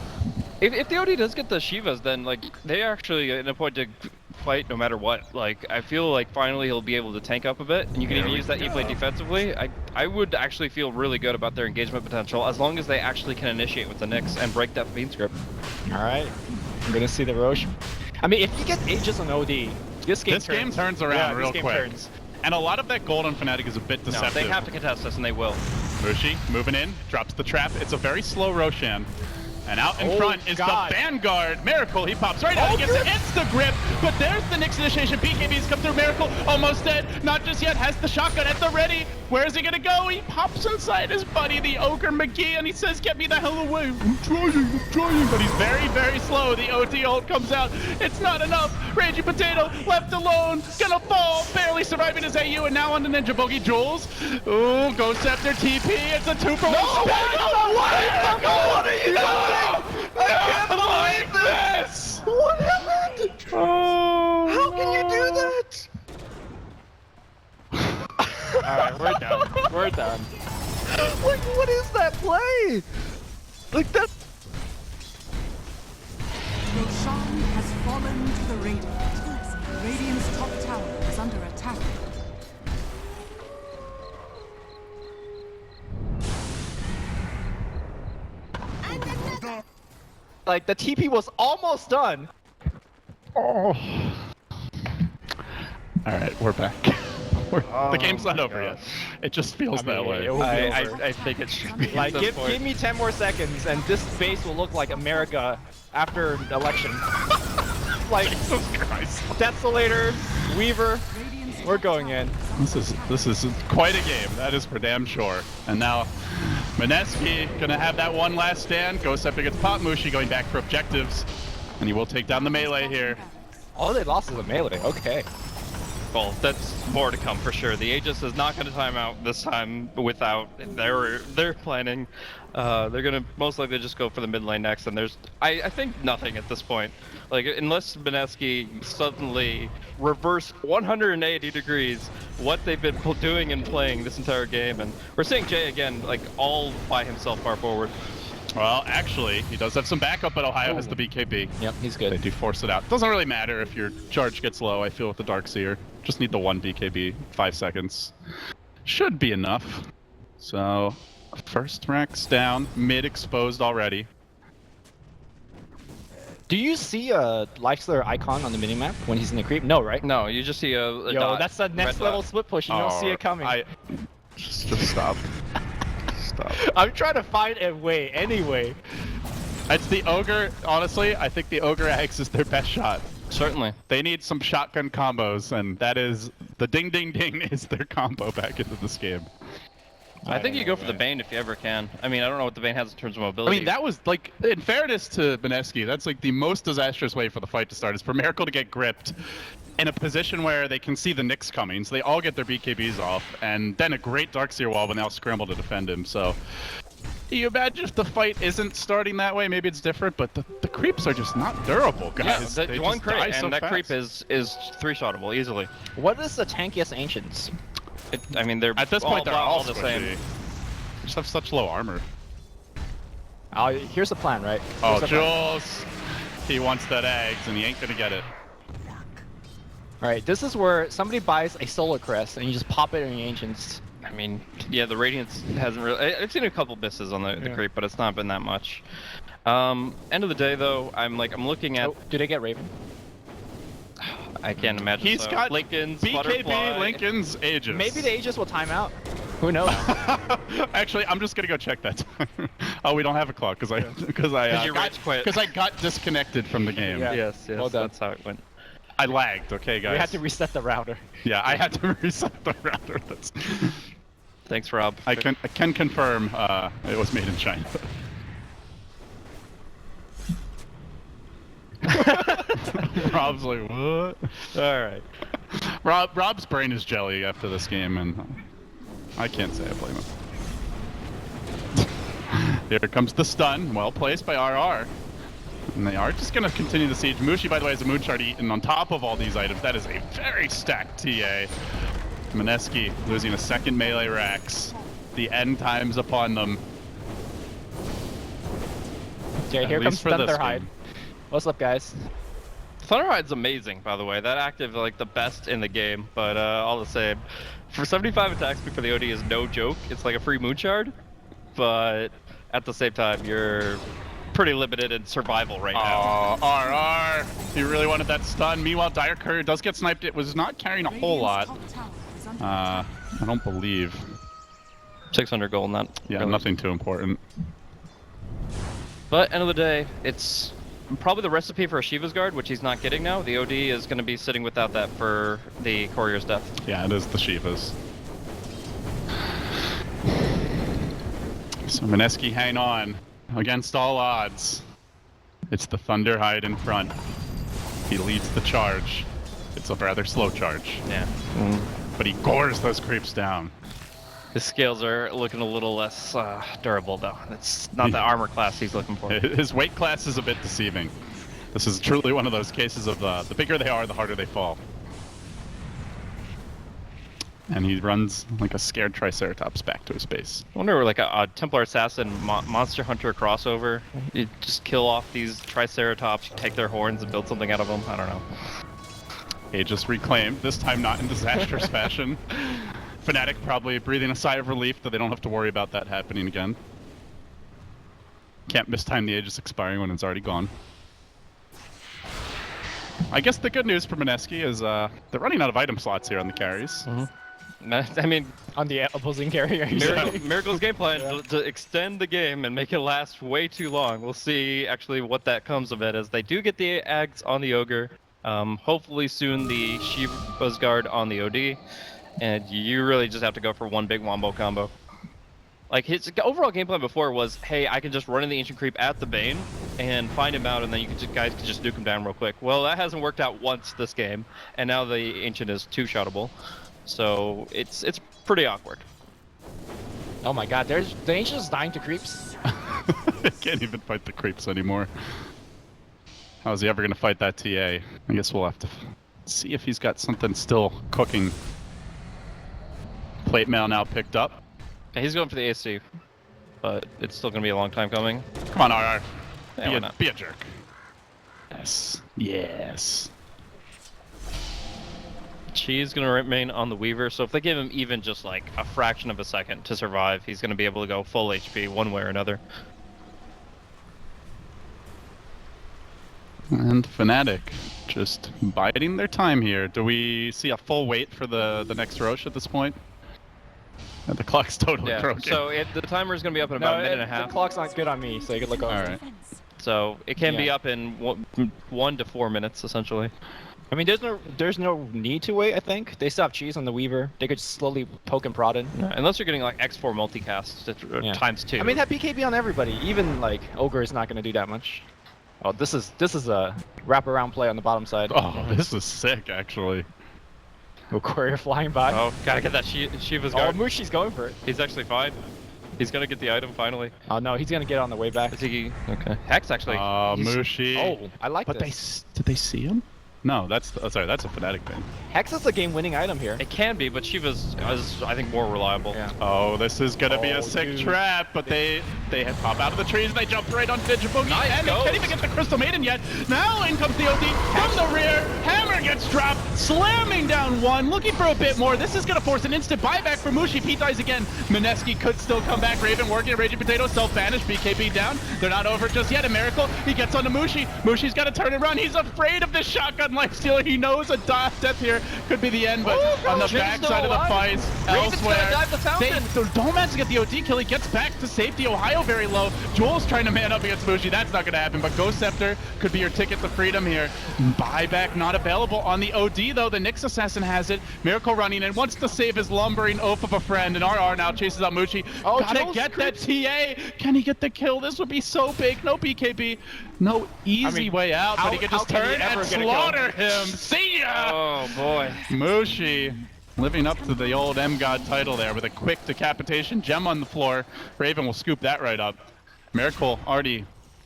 If the OD does get the Shivas, then like they actually in a point to fight no matter what. Like I feel like finally he'll be able to tank up a bit, and you can even use that E-blade defensively. I would actually feel really good about their engagement potential as long as they actually can initiate with the Nyx and break that Fiend script. All right, I'm gonna see the Roche. I mean, if he gets Aegis on OD, this game turns around yeah, real this game quick. Turns. And a lot of that gold on Fnatic is a bit No, deceptive. they have to contest this, and they will. Mushi moving in, drops the trap. It's a very slow Roshan. And out in Oh, front is God. the Vanguard. Miracle, he pops right out. He gets an insta-grip, but there's the Nyx initiation. BKBs come through. Miracle almost dead. Not just yet. Has the shotgun at the ready. Where is he going to go? He pops inside his buddy, the Ogre McGee, and he says, get me the hell away. I'm trying. But he's very, very slow. The OT ult comes out. It's not enough. Raging Potato left alone. Gonna fall. Barely surviving his AU, and now on the Ninja Bogey. Jules. Ooh, Ghost Scepter TP. It's a 2-for-1. What are you doing? I can't believe this! What happened? Oh, How can you do that? Alright, we're done. We're done. Like, what is that play? Like, that. Roshan has fallen to the Radiant. Radiant's top tower is under attack. Like, the TP was almost done. All right, we're back. The game's not over yet. It just feels that way. it will be I over. think it should be. Like, at this give point. me 10 more seconds, and this base will look like America after the election. Like, Jesus Christ. Desolator, Weaver, Radiant's we're top going tower in. This is quite a game. That is for damn sure. And now, Mineski gonna have that one last stand. Ghost Scepter gets Pop. Mushi going back for objectives, and he will take down the melee here. All they lost is a melee. Okay. Well, that's more to come for sure. The Aegis is not going to time out this time without their planning. They're going to most likely just go for the mid lane next, and there's I think nothing at this point. Like unless Mineski suddenly reversed 180 degrees what they've been doing and playing this entire game, and we're seeing Jay again like all by himself far forward. Well, actually, he does have some backup, but Ohio has the BKB. Yep, he's They good. do force it out. Doesn't really matter if your charge gets low, I feel, with the Darkseer. Just need the one BKB, 5 seconds. Should be enough. So, first Rex down, mid exposed already. Do you see a Lifestealer icon on the minimap when he's in the creep? No, right? No, you just see a Yo, dot, that's the next red level dot. split push. You don't see it coming. Just stop. Stop. I'm trying to find a way anyway. It's the Ogre, honestly, I think the Ogre Axe is their best shot. Certainly. They need some shotgun combos, and that is, the ding ding ding is their combo back into this game. I think you go for the Bane if you ever can. I mean, I don't know what the Bane has in terms of mobility. I mean, that was, like, in fairness to Mineski, that's like the most disastrous way for the fight to start, is for Miracle to get gripped in a position where they can see the Nyx coming, so they all get their BKBs off, and then a great Darkseer wall when they all scramble to defend him, so... You imagine if the fight isn't starting that way, maybe it's different, but the creeps are just not durable, guys. Yeah, They one just crit, die and so that fast. creep is 3-shotable easily. What is the tankiest Ancients? I mean, they're At this point, they're all the squishy. same. They just have such low armor. Here's the plan, right? Oh, Here's the plan. Jules! He wants that eggs, and he ain't gonna get it. Alright, this is where somebody buys a Solar Crest and you just pop it in the Ancients. I mean, yeah, the Radiance hasn't really... I've seen a couple misses on the creep, but it's not been that much. End of the day, though, I'm looking at... Oh, do they get Raven? I can't imagine. He's so. got Lincoln's BKB, butterfly. Lincoln's Aegis. Maybe the Aegis will time out. Who knows? Actually, I'm just gonna go check that time. Oh, we don't have a clock because you rage quit. I got disconnected from the game. Yeah. Yes, Well done. that's how it went. I lagged. Okay, guys. We had to reset the router. Yeah, I had to reset the router. That's... Thanks, Rob. I can confirm it was made in China. Rob's like, what? All right. Rob's brain is jelly after this game, and I can't say I blame him. Here comes the stun, well placed by RR. And they are just going to continue the siege. Mushi, by the way, has a Moonshard eaten on top of all these items. That is a very stacked TA. Mineski losing a second melee Rex. The end time's upon them. Okay, here comes Thunderhide. What's up, guys? Thunderhide's amazing, by the way. That active, like, the best in the game, but all the same. For 75 attack speed for the OD is no joke. It's like a free Moonshard, but at the same time, you're pretty limited in survival right now. Oh, RR! He really wanted that stun. Meanwhile, Dire Courier does get sniped. It was not carrying a whole lot. I don't believe. 600 gold, not Yeah, really. nothing too important. But end of the day, it's probably the recipe for a Shiva's Guard, which he's not getting now. The OD is going to be sitting without that for the Courier's death. Yeah, it is the Shivas. So Mineski hang on against all odds. It's the Thunderhide in front. He leads the charge. It's a rather slow charge, Yeah. but he gores those creeps down. His scales are looking a little less durable, though. It's not the armor class he's looking for. His weight class is a bit deceiving. This is truly one of those cases of the bigger they are, the harder they fall. And he runs like a scared Triceratops back to his base. I wonder, like a Templar Assassin Monster Hunter crossover. You just kill off these Triceratops, take their horns, and build something out of them. I don't know. Aegis reclaimed, this time not in disastrous fashion. Fnatic probably breathing a sigh of relief that they don't have to worry about that happening again. Can't mistime the Aegis expiring when it's already gone. I guess the good news for Mineski is they're running out of item slots here on the carries. I mean, On the opposing carrier. Miracle's game plan to extend the game and make it last way too long. We'll see actually what that comes of it, as they do get the Ags on the Ogre. Hopefully soon the Shiva's Guard on the OD. And you really just have to go for one big wombo combo. Like, his overall game plan before was, hey, I can just run in the Ancient Creep at the Bane and find him out, and then guys can just nuke him down real quick. Well, that hasn't worked out once this game, and now the Ancient is two-shottable. So it's pretty awkward. Oh my god, the Ancient's dying to creeps. They can't even fight the creeps anymore. How is he ever going to fight that TA? I guess we'll have to see if he's got something still cooking. Plate mail now picked up. Yeah, he's going for the AC, but it's still going to be a long time coming. Come on, RR. Yeah, why not? Be a jerk. Yes. Yes. She's going to remain on the Weaver, so if they give him even just like a fraction of a second to survive, he's going to be able to go full HP one way or another. And Fnatic just biding their time here. Do we see a full wait for the next Roche at this point? The clock's totally broken. So the timer is going to be up in about a minute and a half. The clock's not good on me, so you can look over. All right. So it can be up in 1 to 4 minutes, essentially. I mean, there's no need to wait, I think. They still have cheese on the Weaver. They could just slowly poke and prod in. Unless you're getting like X4 multicast times 2. I mean, have BKB on everybody. Even like Ogre is not going to do that much. Oh, this is a wraparound play on the bottom side. Oh, this is sick, actually. Oh, Courier flying by. Oh, gotta get that Shiva's Oh, Guard. Mushi's going for it. He's actually fine. He's gonna get the item finally. Oh no, he's gonna get on the way back. Is he? Okay. Hex actually. Mushi. Oh, I like But this. did they see him? No, that's sorry, that's a Fnatic thing. Hex is the game-winning item here. It can be, but Shiva's is, I think, more reliable. Yeah. Oh, this is gonna be a Oh, sick dude. trap, but they pop out of the trees and they jump right on Digiboogie, Nice and they goes. can't even get the Crystal Maiden yet. Now in comes the OD from the rear. Hammer gets dropped, slamming down one, looking for a bit more. This is gonna force an instant buyback for Mushi. Pete dies again. Mineski could still come back. Raven working at Raging Potato, self-banish, BKB down. They're not over just yet. A miracle. He gets onto Mushi. Mushi's gotta turn and run. He's afraid of this shotgun lifestealer. He knows a death here could be the end, but on the backside of the fight, elsewhere, Doman's to get the OD kill. He gets back to safety. Ohio very low. Joel's trying to man up against Mushi. That's not going to happen, but Ghost Scepter could be your ticket to freedom here. Buyback not available on the OD, though. The Nyx Assassin has it. Miracle running in, wants to save his lumbering oaf of a friend, and RR now chases out Mushi. Gotta get that TA. Can he get the kill? This would be so big. No BKB. No easy way out, but he could just turn and slaughter him. See ya! Oh, boy. Mushi living up to the old M-God title there with a quick decapitation. Gem on the floor. Raven will scoop that right up. Miracle already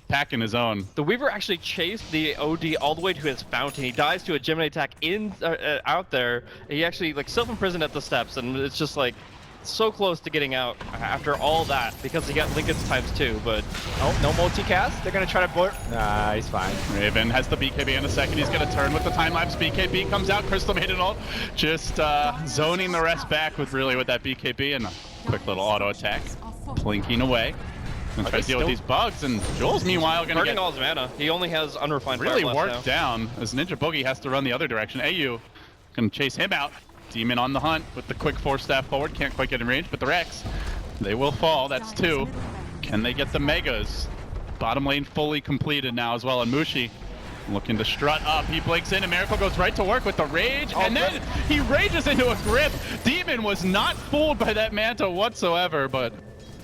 packing his own. The Weaver actually chased the OD all the way to his fountain. He dies to a Gemini attack out there. He actually like self-imprisoned at the steps, and it's just like so close to getting out after all that because he got Lincoln's ×2, but no multicast. They're gonna try to blur. Nah, he's fine. Raven has the BKB in a second. He's gonna turn with the time lapse. BKB comes out. Crystal made it ult. Just zoning the rest back with that BKB and a quick little auto attack, plinking away. And try to deal with these bugs, and Joel's meanwhile gonna burning get all his mana. He only has unrefined really fire worked left down as Ninja Boogie has to run the other direction. AU gonna chase him out. Demon on the hunt with the quick 4-staff forward. Can't quite get in range, but the Rex, they will fall. That's 2. Can they get the Megas? Bottom lane fully completed now as well, and Mushi looking to strut up. He blinks in, and Miracle goes right to work with the Rage, and then he rages into a grip. Demon was not fooled by that Manta whatsoever, but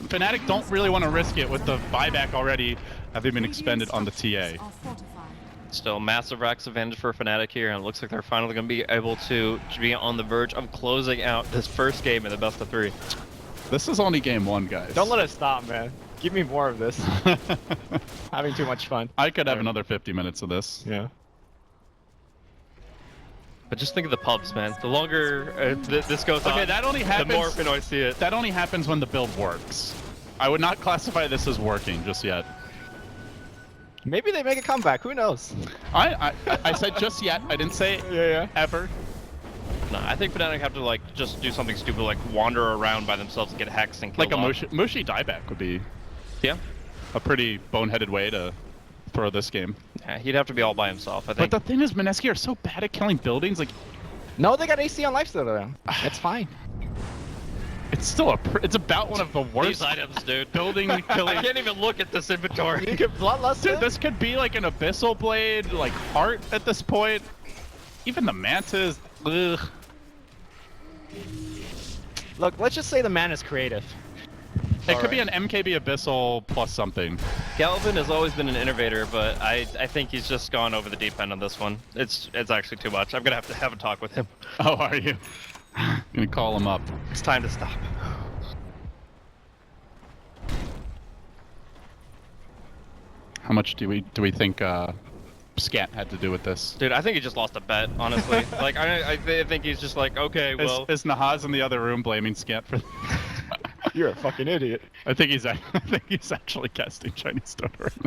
Fnatic don't really want to risk it with the buyback already having been expended on the TA. Still massive Rax advantage for Fnatic here, and it looks like they're finally going to be able to be on the verge of closing out this first game in the best of 3. This is only game 1, guys. Don't let it stop, man. Give me more of this. Having too much fun. I could have another 50 minutes of this. Yeah. But just think of the pubs, man. The longer this goes on, that only happens, the more Finn I see it. That only happens when the build works. I would not classify this as working just yet. Maybe they make a comeback. Who knows? I said just yet. I didn't say ever. No, I think Fnatic have to like just do something stupid, like wander around by themselves and get hexed and killed. Like a Mushi dieback would be, a pretty boneheaded way to throw this game. Yeah, he'd have to be all by himself, I think. But the thing is, Mineski are so bad at killing buildings. Like, no, they got AC on lifesteal though. It's fine. It's still it's about one of the worst These items, dude. Building killing. I can't even look at this inventory. You get bloodlust. Dude, this could be like an Abyssal Blade, like heart at this point. Even the Mantas. Ugh. Look, let's just say the man is creative. It could be an MKB Abyssal plus something. Galvin has always been an innovator, but I think he's just gone over the deep end on this one. It's actually too much. I'm gonna have to have a talk with him. Oh, are you? Gonna call him up. It's time to stop. How much do we think Scat had to do with this? Dude, I think he just lost a bet, honestly. Like I think he's just like, okay, well. Is Nahaz in the other room blaming Scat for? You're a fucking idiot. I think he's actually casting Chinese Stone right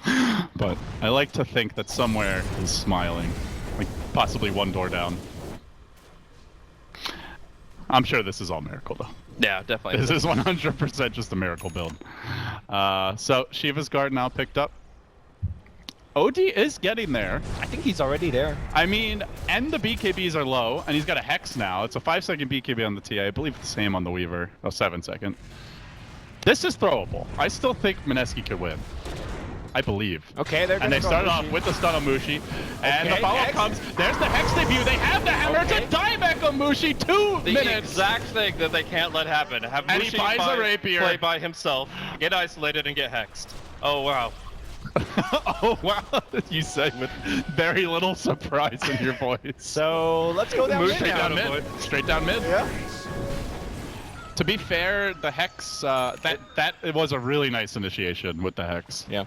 now. But I like to think that somewhere he's smiling, like possibly one door down. I'm sure this is all Miracle though. Yeah, definitely. This is 100% just a Miracle build. So Shiva's Guard now picked up. OD is getting there. I think he's already there. I mean, and the BKBs are low, and he's got a Hex now. It's a 5-second BKB on the TA. I believe it's the same on the Weaver. Oh, 7-second. This is throwable. I still think Mineski could win. I believe. Okay, they're and they started off with the stun on Mushi, and the follow-up comes. There's the Hex debut. They have the hammer. It's a dieback on Mushi. 2 minutes. The exact thing that they can't let happen. Have and Mushi he buys a rapier. Play by himself, get isolated, and get hexed. Oh wow. Oh wow! You said with very little surprise in your voice. So let's go down Straight down mid. Straight down mid. Yeah. To be fair, the Hex that it was a really nice initiation with the Hex. Yeah.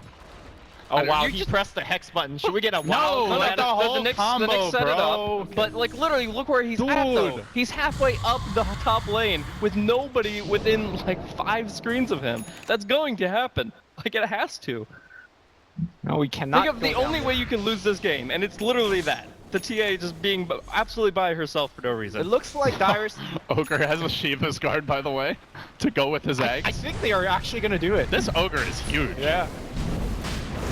Oh wow! He pressed the Hex button. Should we get a wow? No, let the whole combo, the Knicks set bro. it up, but like literally, look where he's at though. He's halfway up the top lane with nobody within like 5 screens of him. That's going to happen. Like it has to. No, we cannot. Think of the only way you can lose this game, and it's literally that. The TA just being absolutely by herself for no reason. It looks like Dyrus... Ogre has a Shiva's Guard, by the way, to go with his eggs. I think they are actually going to do it. This Ogre is huge. Yeah.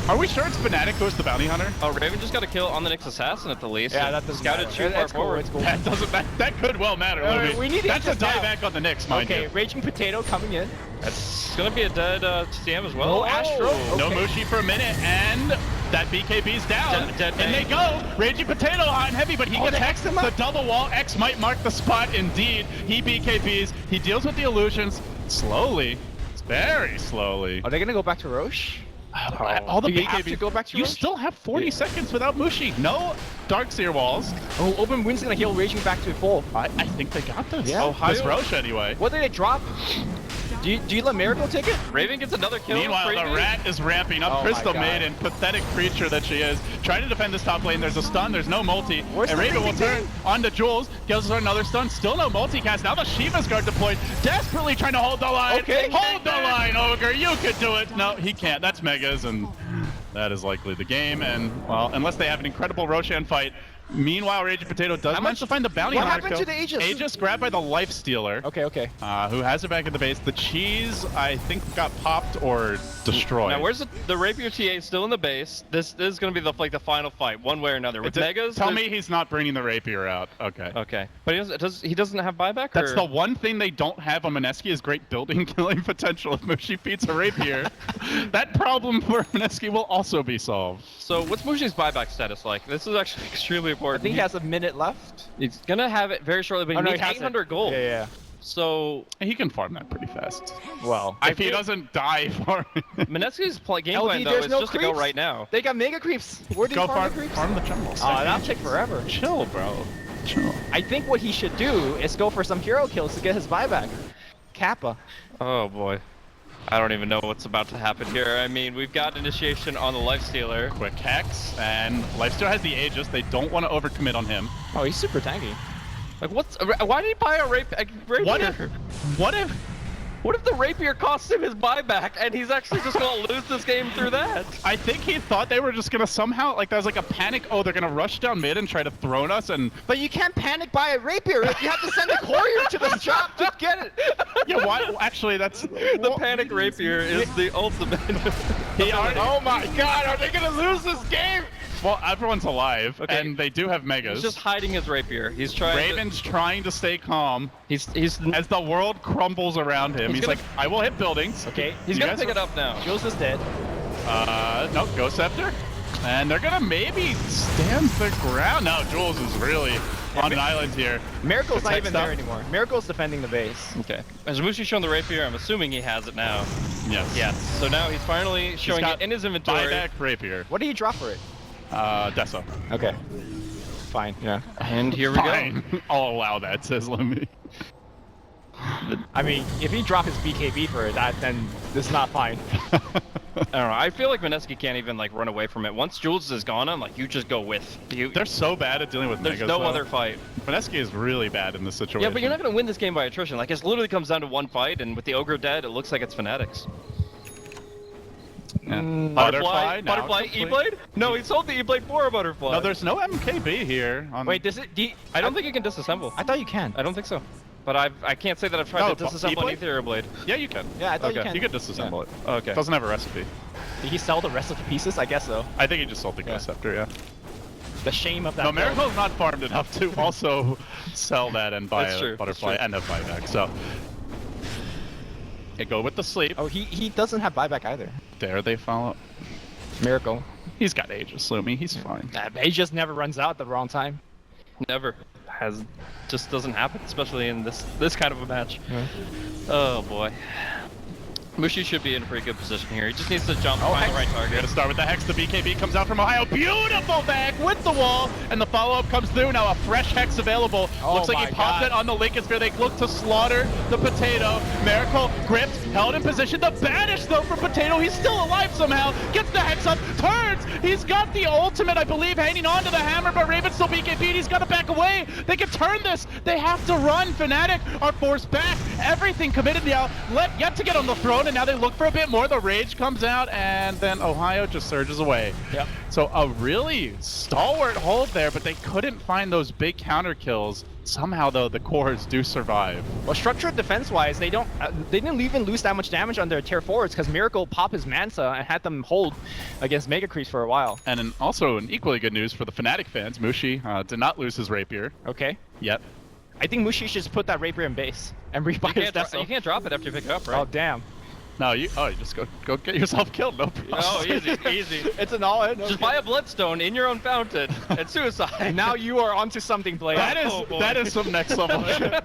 Are we sure it's Fnatic who's the bounty hunter? Oh, Raven just got a kill on the Nyx assassin at the least. Yeah, that doesn't scouted matter. too far That's cool, forward. it's cool. That doesn't matter. That could well matter, Lumi. we need That's a Aegis now. dieback on the Nyx, mind Okay, you. Raging Potato coming in. That's gonna be a dead TM as well. Oh, Astro. No Okay. Mushi for a minute, and that BKB's down. Dead and they go. Raging Potato hot and heavy, but he gets they X hexed him up. the double wall. X might mark the spot indeed. He BKBs. He deals with the illusions slowly. It's very slowly. Are they gonna go back to Roche? All the Do you have BKBs. to go back to You Roche? still have 40 seconds without Mushi. No Darkseer walls. Oh, Open Wind's gonna heal Raging back to full. I think they got this. Yeah. This Ohio- Roche anyway. What did they drop? Do you let Miracle take it? Raven gets another kill. Meanwhile, the Crazy. rat is ramping up. Oh my Crystal God. Maiden, pathetic creature that she is, trying to defend this top lane. There's a stun, there's no multi. Where's And the Raven will Raven turn onto Jules, gives her another stun, still no multicast. Now the Shiva's guard deployed, desperately trying to hold the line. Okay. Hold the line, Ogre, you could do it. No, he can't. That's Megas, and that is likely the game. And, well, unless they have an incredible Roshan fight. Meanwhile, Raging Potato does manage to find the bounty What hunter happened kill. to the Aegis? Aegis grabbed by the Life Stealer. Okay, okay. Who has it back at the base. The cheese, I think, got popped or destroyed. Now, where's the Rapier TA still in the base? This is going to be the final fight, one way or another. With Megas, Tell me he's not bringing the rapier out. Okay. Okay, but he doesn't have buyback. That's or? the one thing they don't have on Mineski is great building killing potential if Mushi beats a rapier. That problem for Mineski will also be solved. So what's Mushi's buyback status like? This is actually extremely I important. think he has a minute left. He's gonna have it very shortly, but he Oh, no, needs he has it. 800 gold. Yeah. So He can farm that pretty fast. Well, If he doesn't die for Mineski's game LD, plan though there's is no just to go creeps. right now. they got mega creeps. Where do you go farm farm, the creeps? farm the jungle. Oh, that'll take forever. Chill, bro. Chill. I think what he should do is go for some hero kills to get his buyback. Kappa. Oh boy. I don't even know what's about to happen here. I mean, we've got initiation on the Lifestealer. Quick hex, and Lifestealer has the Aegis. They don't want to overcommit on him. Oh, he's super tanky. Like, why did he buy a rapier? What if the rapier cost him his buyback, and he's actually just gonna lose this game through that? I think he thought they were just gonna somehow, like, that was like a panic. Oh, they're gonna rush down mid and try to throne us, and But you can't panic buy a rapier. You have to send a courier to the shop to get it. yeah, why? Actually, that's The panic rapier is the ultimate. He already. Oh my God, are they gonna lose this game? Well, everyone's alive, Okay. and they do have megas. He's just hiding his rapier. He's trying. Raven's trying to stay calm He's as the world crumbles around him. He's gonna- like, I will hit buildings. Okay, he's You gonna guys pick are- it up now. Jules is dead. No, Ghost Scepter. And they're gonna maybe stand the ground. No, Jules is really on an island here. Miracle's not Protect even stuff. there anymore. Miracle's defending the base. Okay. Has Mushi shown the rapier? I'm assuming he has it now. Yes. Yes. So now he's finally showing got it in his inventory. Buyback rapier. What do you drop for it? Deso. Okay. Fine, yeah. And here we go. Fine. I'll allow that, says Lumi. I mean, if you drop his BKB for that, then this is not fine. I don't know. I feel like Mineski can't even like run away from it. Once Jules is gone, I'm like, you just go with. They're so bad at dealing with There's megas. no though. other fight. Mineski is really bad in this situation. Yeah, but you're not gonna win this game by attrition. Like it literally comes down to one fight, and with the ogre dead, it looks like it's Fnatic's. Yeah. Butterfly, now Butterfly, complete. E-Blade? No, he sold the E-Blade for a Butterfly. No, there's no MKB here. On... Wait, this is... I don't think you can disassemble. I thought you can. I don't think so. But I can't say that I've tried Oh, to disassemble an E-Blade? Ethereal Blade. Yeah, you can. Yeah, I thought you Okay. can. You could disassemble it. Okay. Doesn't have a recipe. Did he sell the rest of the pieces? I guess so. I think he just sold the Yeah. Ghost Scepter, yeah. The shame of that. No, build. Miracle's not farmed enough to also sell that and buy That's a true, Butterfly that's true. and have buyback, so. They go with the sleep. Oh, he doesn't have buyback either. Dare they follow? Miracle. He's got Aegis, Lumi. He's fine. He just never runs out at the wrong time. Never. Just doesn't happen, especially in this kind of a match. Yeah. Oh boy. Mushi should be in a pretty good position here. He just needs to jump, find the right We're target. gonna start with the Hex. The BKB comes out from Ohio. Beautiful back with the wall, and the follow-up comes through. Now a fresh Hex available. Oh Looks like my he popped God. it on the Lincoln Sphere. They look to slaughter the Potato. Miracle gripped, held in position. The banish though for Potato. He's still alive somehow. Gets the Hex up, turns. He's got the ultimate, I believe, hanging on to the hammer, but Raven's still BKB'd. He's got to back away. They can turn this. They have to run. Fnatic are forced back. Everything committed now. Yet to get on the throne. and now they look for a bit more. The rage comes out, and then Ohio just surges away. Yep. So a really stalwart hold there, but they couldn't find those big counter kills. Somehow, though, the cores do survive. Well, structured defense-wise, they didn't even lose that much damage on their tier 4s because Miracle popped his Mansa and had them hold against Mega Creeps for a while. And also an equally good news for the Fnatic fans, Mushi did not lose his rapier. Okay. Yet. I think Mushi should just put that rapier in base and rebuy his Deso. You can't drop it after you pick it up, right? Oh, damn. No, you just go get yourself killed, no problem. Oh, easy, easy. It's an all-in. Just buy a Bloodstone in your own fountain and suicide. Now you are onto something, Blade. That is some next level shit.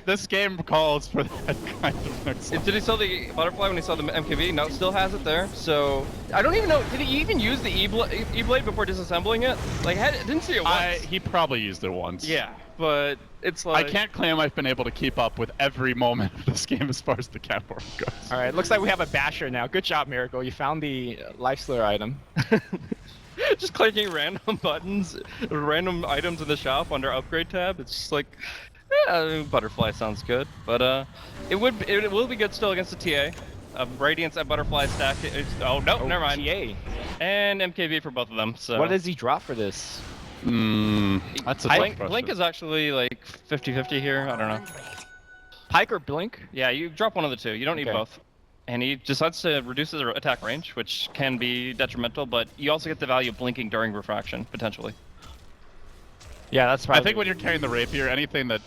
This game calls for that kind of next level. Did he sell the butterfly when he saw the MKV? No, still has it there. So I don't even know. Did he even use the E-blade before disassembling it? Like, didn't see it once. He probably used it once. Yeah, but it's like I can't claim I've been able to keep up with every moment of this game as far as the camera goes. All right, looks like we have a basher now. Good job, Miracle. You found the life slur item. just clicking random buttons, random items in the shop under upgrade tab. It's just like, yeah, butterfly sounds good, but it will be good still against the TA. Radiance and butterfly stack. Oh no, never mind. TA. And MKV for both of them. So What does he drop for this? That's a Blink is actually like 50-50 here. I don't know. Pike or Blink? Yeah, you drop one of the two. You don't need Okay. both. And he decides to reduce his attack range, which can be detrimental, but you also get the value of blinking during refraction, potentially. Yeah, that's probably. I think when you're carrying the rapier, anything that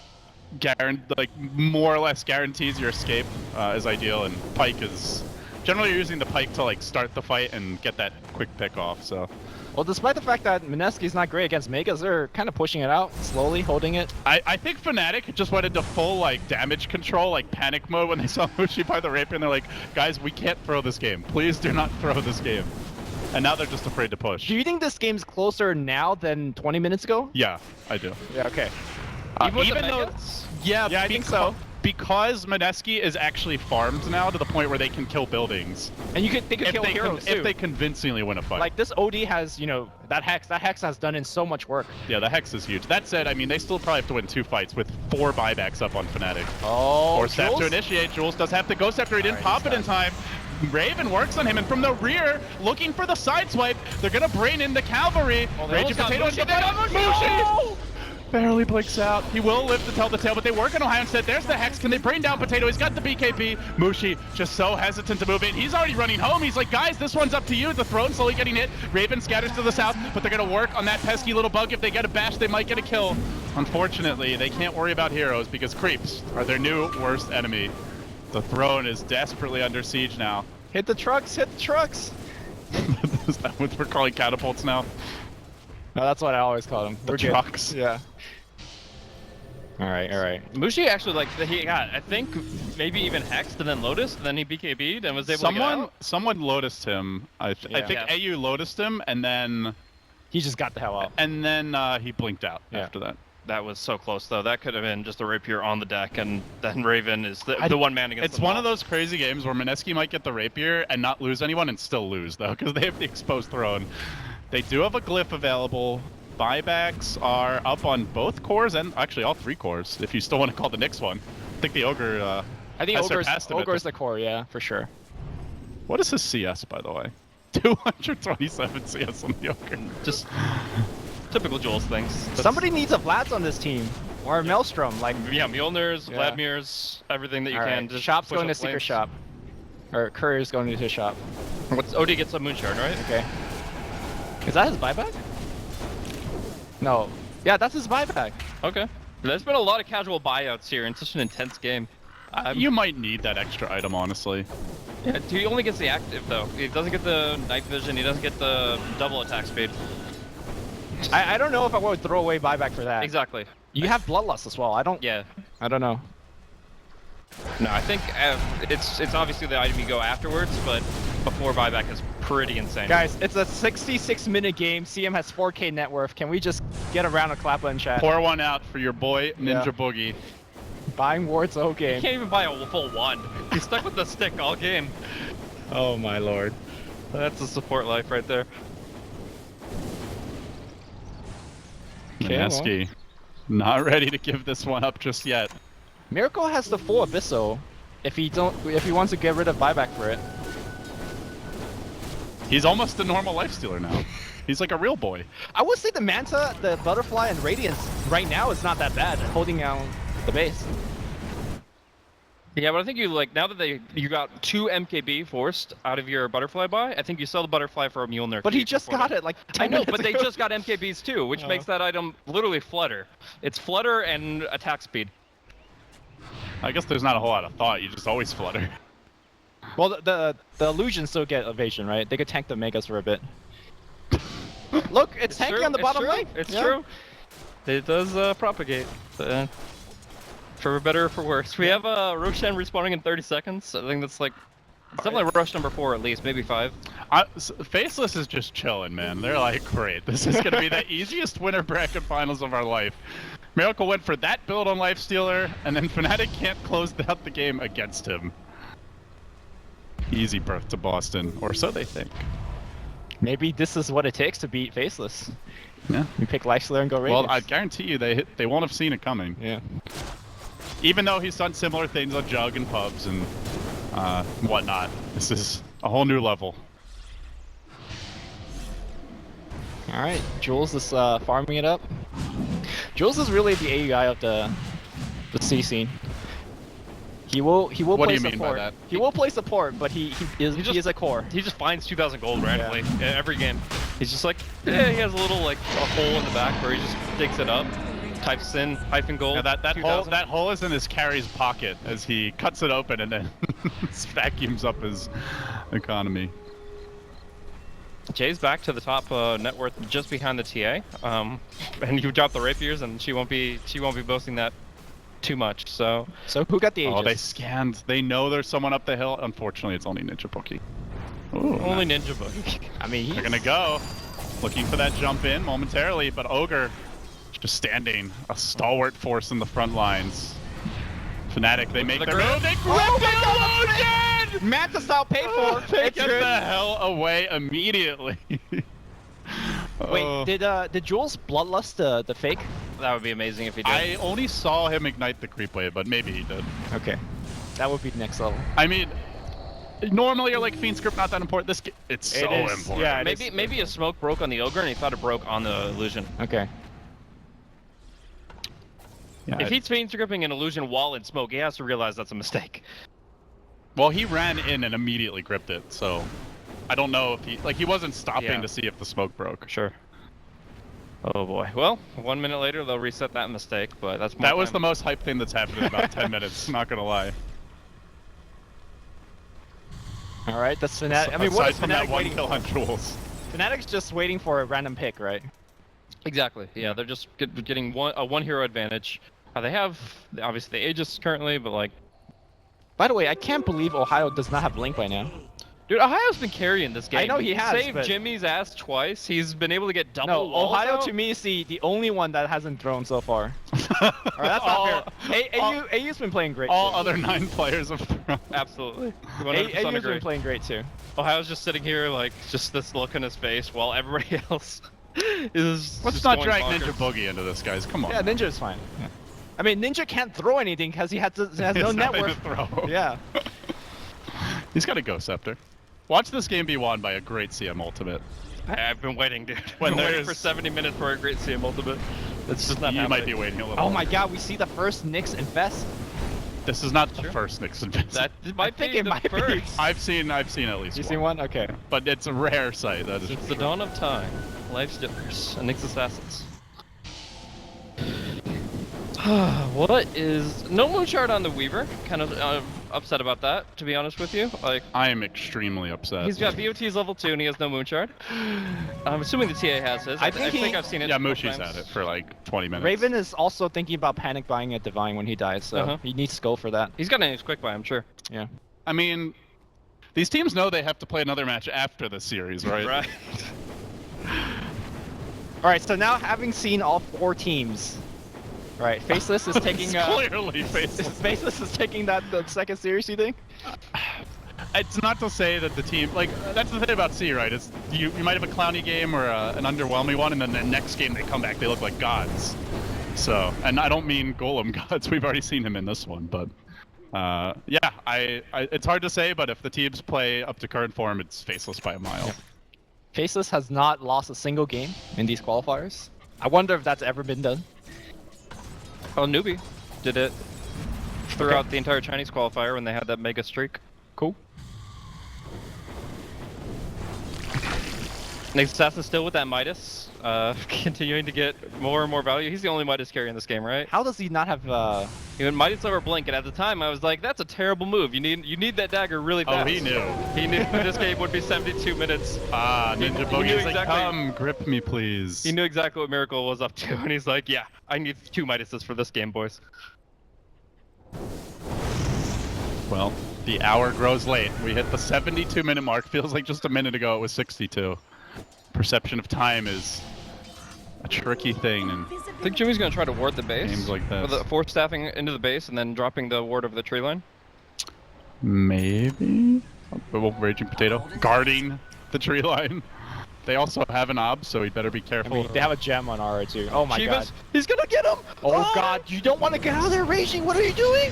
more or less guarantees your escape is ideal, and Pike is generally you're using the Pike to like start the fight and get that quick pick off. So. Well, despite the fact that Mineski's not great against Megas, they're kind of pushing it out, slowly holding it. I think Fnatic just went into full like damage control, like panic mode when they saw Mushi by the rapier, and they're like, guys, we can't throw this game. Please do not throw this game. And now they're just afraid to push. Do you think this game's closer now than 20 minutes ago? Yeah, I do. Yeah, okay. Even though, Yeah, I think so. Because Mineski is actually farmed now to the point where they can kill buildings. And they could kill heroes too. If they convincingly win a fight. Like this OD has, you know, that hex has done in so much work. Yeah, the hex is huge. That said, I mean, they still probably have to win 2 fights with 4 buybacks up on Fnatic. Oh, Or Step to initiate. Jules does have the Ghost Scepter. He didn't pop it in time. Raven works on him, and from the rear, looking for the side swipe, they're gonna brain in the cavalry. Raging Potato into the Mushi! Barely blinks out. He will live to tell the tale, but they work on Ohio instead. There's the Hex. Can they bring down Potato? He's got the BKB. Mushi just so hesitant to move in. He's already running home. He's like, guys, this one's up to you. The throne slowly getting hit. Raven scatters to the south, but they're going to work on that pesky little bug. If they get a bash, they might get a kill. Unfortunately, they can't worry about heroes because creeps are their new worst enemy. The throne is desperately under siege now. Hit the trucks, hit the trucks. Is that what we're calling catapults now? No, that's what I always call them. The trucks. Yeah. All right. Mushi actually, like, he got, I think, maybe even hexed and then Lotus, and then he BKB'd and was able to get out. Someone Lotused him. I think AU Lotused him, and then... He just got the hell out. And then he blinked out after that. That was so close, though. That could have been just a rapier on the deck, and then Raven is the one man against It's one of those crazy games where Mineski might get the rapier and not lose anyone and still lose, though, because they have the exposed throne. They do have a glyph available. Buybacks are up on both cores, and actually all 3 cores, if you still want to call the Nyx one. I think the Ogre I think has surpassed him. Ogre's the core, yeah, for sure. What is his CS, by the way? 227 CS on the Ogre. Just typical Jules things. Somebody needs a Vlads on this team. Or a Maelstrom, like... Yeah, Mjolnirs, Vladimirs, everything that you can. Just Shop's going to Seeker Shop. Or Courier's going to his shop. OD gets a Moonshard, right? Okay. Is that his buyback? No. Yeah, that's his buyback. Okay. There's been a lot of casual buyouts here in such an intense game. You might need that extra item, honestly. Yeah, he only gets the active, though. He doesn't get the night vision, he doesn't get the double attack speed. I don't know if I would throw away buyback for that. Exactly. You have Bloodlust as well. I don't know. No, I think it's obviously the item you go afterwards, but before buyback is pretty insane. Guys, it's a 66-minute game. CM has 4K net worth. Can we just get a round of clap in chat? Pour one out for your boy Ninja Boogie. Buying wards whole You game. can't even buy a full one. He's stuck with the stick all game. Oh my lord. That's a support life right there. Mineski, not ready to give this one up just yet. Miracle has the full Abysso. if he wants to get rid of buyback for it. He's almost a normal lifestealer now. He's like a real boy. I would say the Manta, the Butterfly, and Radiance right now is not that bad at holding down the base. Yeah, but I think you now that you got 2 MKB forced out of your Butterfly buy, I think you sell the Butterfly for a Mjolnir. But he just got it like 10 I know, minutes but they ago. just got MKBs too, which makes that item literally Flutter. It's Flutter and attack speed. I guess there's not a whole lot of thought. You just always flutter. Well, the illusions still get evasion, right? They could tank the Megas for a bit. Look, it's tanking true, on the bottom true, lane. It's Yeah. true. It does propagate. For better or for worse. We have Roshan respawning in 30 seconds. I think that's it's definitely rush number 4 at least, maybe 5. Faceless is just chilling, man. They're like, great, this is gonna be the easiest winter bracket finals of our life. Miracle went for that build on Lifestealer, and then Fnatic can't close out the game against him. Easy birth to Boston, or so they think. Maybe this is what it takes to beat Faceless. Yeah. You pick Lifestealer and go Radiance. Well, I guarantee you they won't have seen it coming. Yeah. Even though he's done similar things on Jug and pubs and whatnot. This is a whole new level. Alright, Jules is farming it up. Jules is really the AU guy of the C scene. He will What play do you mean by support. that? He will play support, but he is a core. He just finds 2,000 gold randomly every game. He's just he has a little a hole in the back where he just digs it up, types in -gold. Yeah, that 2,000. hole is in his carry's pocket as he cuts it open and then vacuums up his economy. Jay's back to the top net worth just behind the TA, and you drop the rapiers, and she won't be boasting that too much. So who got the Aegis? Oh, they scanned. They know there's someone up the hill. Unfortunately, it's only Ninja Pokey. Ooh, only Ninja Book. I mean, they're gonna go, looking for that jump in momentarily, but Ogre just standing, a stalwart force in the front lines. Fnatic, they make their move. They grip the illusion! Manta style paid for. Get the hell away immediately. Wait, did Jules bloodlust the fake? That would be amazing if he did. I only saw him ignite the creep wave, but maybe he did. Okay, that would be the next level. I mean, normally you're like Fiend Script not that important. It's so important. Yeah, maybe a smoke broke on the Ogre, and he thought it broke on the illusion. Okay. Yeah, If he's Fiend Scripting an illusion while in smoke, he has to realize that's a mistake. well, he ran in and immediately gripped it, so I don't know if he wasn't stopping to see if the smoke broke. Sure. Oh boy. Well, 1 minute later they'll reset that mistake, but that's more That was time. the most hype thing that's happened in about 10 minutes. Not gonna lie. All right, that's Fnatic. I mean, Aside what is from that Fnatic one waiting kill for? on Jules. Fnatic's just waiting for a random pick, right? Exactly. Yeah, they're just getting a one hero advantage. They have obviously the Aegis currently, but By the way, I can't believe Ohio does not have Blink by now. dude, Ohio's been carrying this game. I know he has, saved but- Jimmy's ass twice. He's been able to get double. No, walls Ohio out. to me is the only one that hasn't thrown so far. Alright, that's not fair. AU's been playing great. All too. other 9 players have thrown. Absolutely. 100% AU's agree. been playing great too. Ohio's just sitting here just this look on his face while everybody else is. Let's just not going drag bonkers. Ninja Boogie into this, guys. Come on. Yeah, Ninja is fine. Yeah. I mean, Ninja can't throw anything because he has no It's nothing network. to throw. Yeah. He's got a Ghost Scepter. Watch this game be won by a great CM ultimate. I've been waiting, dude. When I've been waiting there's- for 70 minutes for a great CM ultimate. It's just not You happening. might be waiting a little. Oh my God, we see the first Nyx infest. This is not the first Nixon visit. That might think be it the might be. first. I've seen at least You seen one? Okay. But it's a rare sight. That is Since for the sure. dawn of time, life's differs, and Nyx assassins. What is no moonshard on the Weaver? Kind of upset about that, to be honest with you. I am extremely upset. He's got BOT's level 2 and he has no moonshard. I'm assuming the TA has his. I think I've seen it. Yeah, a couple Mushi's times. had it for like 20 minutes. Raven is also thinking about panic buying a Divine when he dies, so he needs to go for that. He's got an quick buy, I'm sure. Yeah. I mean, these teams know they have to play another match after the series, right? Right. All right, so now having seen all 4 teams, all right, Faceless is taking. It's clearly Faceless. Faceless is taking the second series. You think? It's not to say that the team, like, that's the thing about C, right? It's you might have a clowny game or an underwhelming one, and then the next game they come back, they look like gods. So, and I don't mean Golem gods. We've already seen him in this one, but Yeah, it's hard to say, but if the teams play up to current form, it's Faceless by a mile. Yeah. Faceless has not lost a single game in these qualifiers. I wonder if that's ever been done. Oh, Newbie did it throughout the entire Chinese qualifier when they had that mega streak. Cool. Nick Assassin still with that Midas, continuing to get more and more value. He's the only Midas carry in this game, right? How does he not have You know, Midas over Blink, and at the time I was like, that's a terrible move. You need that dagger really fast. Oh, he knew. He knew this game would be 72 minutes. Ninja Bogey's like, come, grip me, please. He knew exactly what Miracle was up to, and he's like, yeah, I need 2 Midases for this game, boys. Well, the hour grows late. We hit the 72-minute mark. Feels like just a minute ago it was 62. Perception of time is a tricky thing, and I think Jimmy's gonna try to ward the base. games like this. With the force staffing into the base and then dropping the ward over the tree line. Maybe. Oh, Raging Potato guarding the tree line. They also have an ob, so he better be I careful. mean, they have a gem on Aura too. Oh my Chivas, god. he's gonna get him! Oh god, you don't want to get out of there, Raging. What are you doing?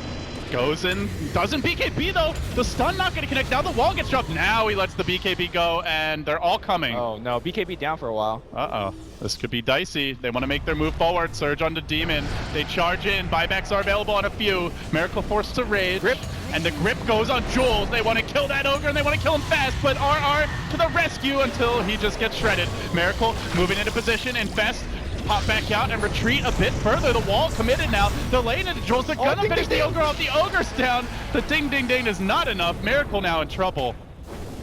Goes in, doesn't BKB though. The stun not gonna connect. Now the wall gets dropped. Now he lets the BKB go, and they're all coming. Oh no, BKB down for a while. Uh-oh. This could be dicey. They want to make their move forward. Surge onto Demon. They charge in. Buybacks are available on a few. Miracle forced to rage. Grip. And the grip goes on Jules. They want to kill that ogre, and they want to kill him fast. But RR to the rescue until he just gets shredded. Miracle moving into position. Infest. Pop back out and retreat a bit further. The wall committed now. The lane into Jules. They're gonna finish the ogre off. The ogre's down. The ding ding ding is not enough. Miracle now in trouble.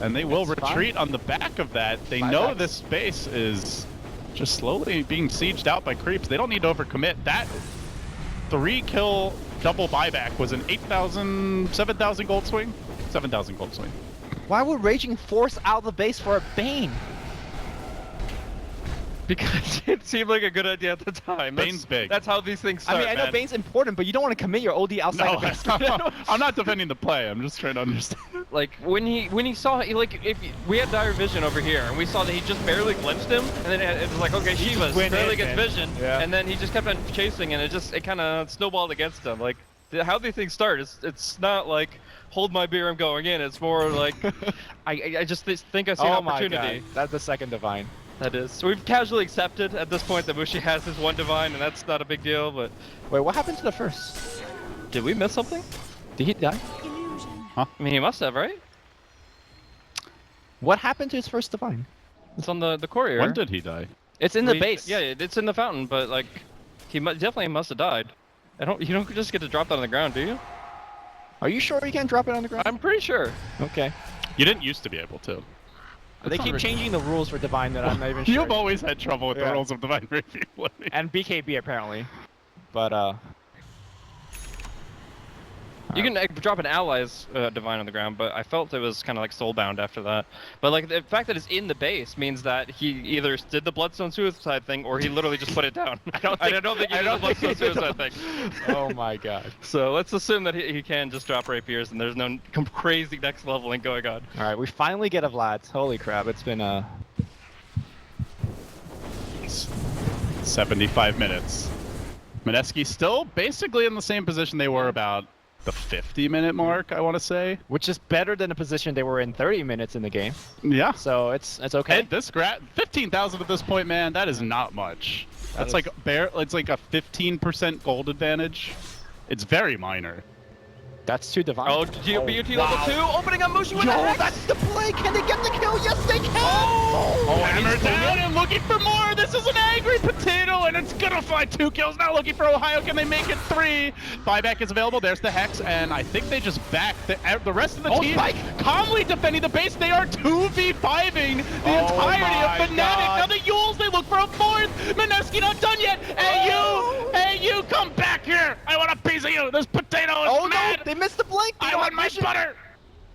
And they will retreat on the back of that. They know this space is just slowly being sieged out by creeps. They don't need to overcommit. That 3-kill double buyback was an 8,000, 7,000 gold swing? 7,000 gold swing. Why would Raging force out the base for a Bane? Because it seemed like a good idea at the time. Bane's big. That's how these things start, I mean, I know man. Bane's important, but you don't want to commit your OD outside the base. I'm not defending the play. I'm just trying to understand. Like when he saw like if we had dire vision over here and we saw that he just barely glimpsed him and then it was like okay Shiva's barely gets vision and then he just kept on chasing and it kind of snowballed against him. Like how these things start it's not like hold my beer I'm going in. It's more like I just think I see an opportunity. My God. That's the second divine. That is. So we've casually accepted at this point that Mushi has his one divine and that's not a big deal. But Wait, what happened to the first? did we miss something? Did he die? I mean he must have, right? What happened to his first divine? It's on the courier. When did he die? It's in the base. Yeah, it's in the fountain, but like, he definitely must have died. You don't just get to drop that on the ground, do you? Are you sure you can't drop it on the ground? I'm pretty sure. Okay. You didn't used to be able to. They keep changing the rules for divine that I'm not even sure. You've always had trouble with the rules of divine review. And BKB apparently. But You can drop an ally's divine on the ground, but I felt it was kind of like soulbound after that. But like the fact that it's in the base means that he either did the Bloodstone Suicide thing or he literally just put it down. I don't think he did the Bloodstone Suicide thing. Oh my god. So let's assume that he can just drop rapiers and there's no crazy next leveling going on. All right, we finally get a Vlad. Holy crap! It's been 75 minutes. Mineski still basically in the same position they were about the 50-minute mark, I want to say. Which is better than the position they were in 30 minutes in the game. Yeah. So it's okay. And this 15,000 at this point, man, that is not much. That's like it's like a 15% gold advantage. It's very minor. That's 2 divine. Oh, BUT level 2, opening up Mushi with the Hex! That's the play! Can they get the kill? Yes, they can! Oh, hammer down and looking for more! This is an angry potato, and it's gonna find 2 kills. Now looking for Ohio. Can they make it 3? Buyback is available. There's the Hex, and I think they just back the rest of the team. Spike. Calmly defending the base. They are 2v5ing the entirety of Fnatic. Now the Yules, they look for a 4th. Mineski not done yet. Hey, you, come back here. I want a piece of you. This potato is mad. No, they missed the blink. I want my butter.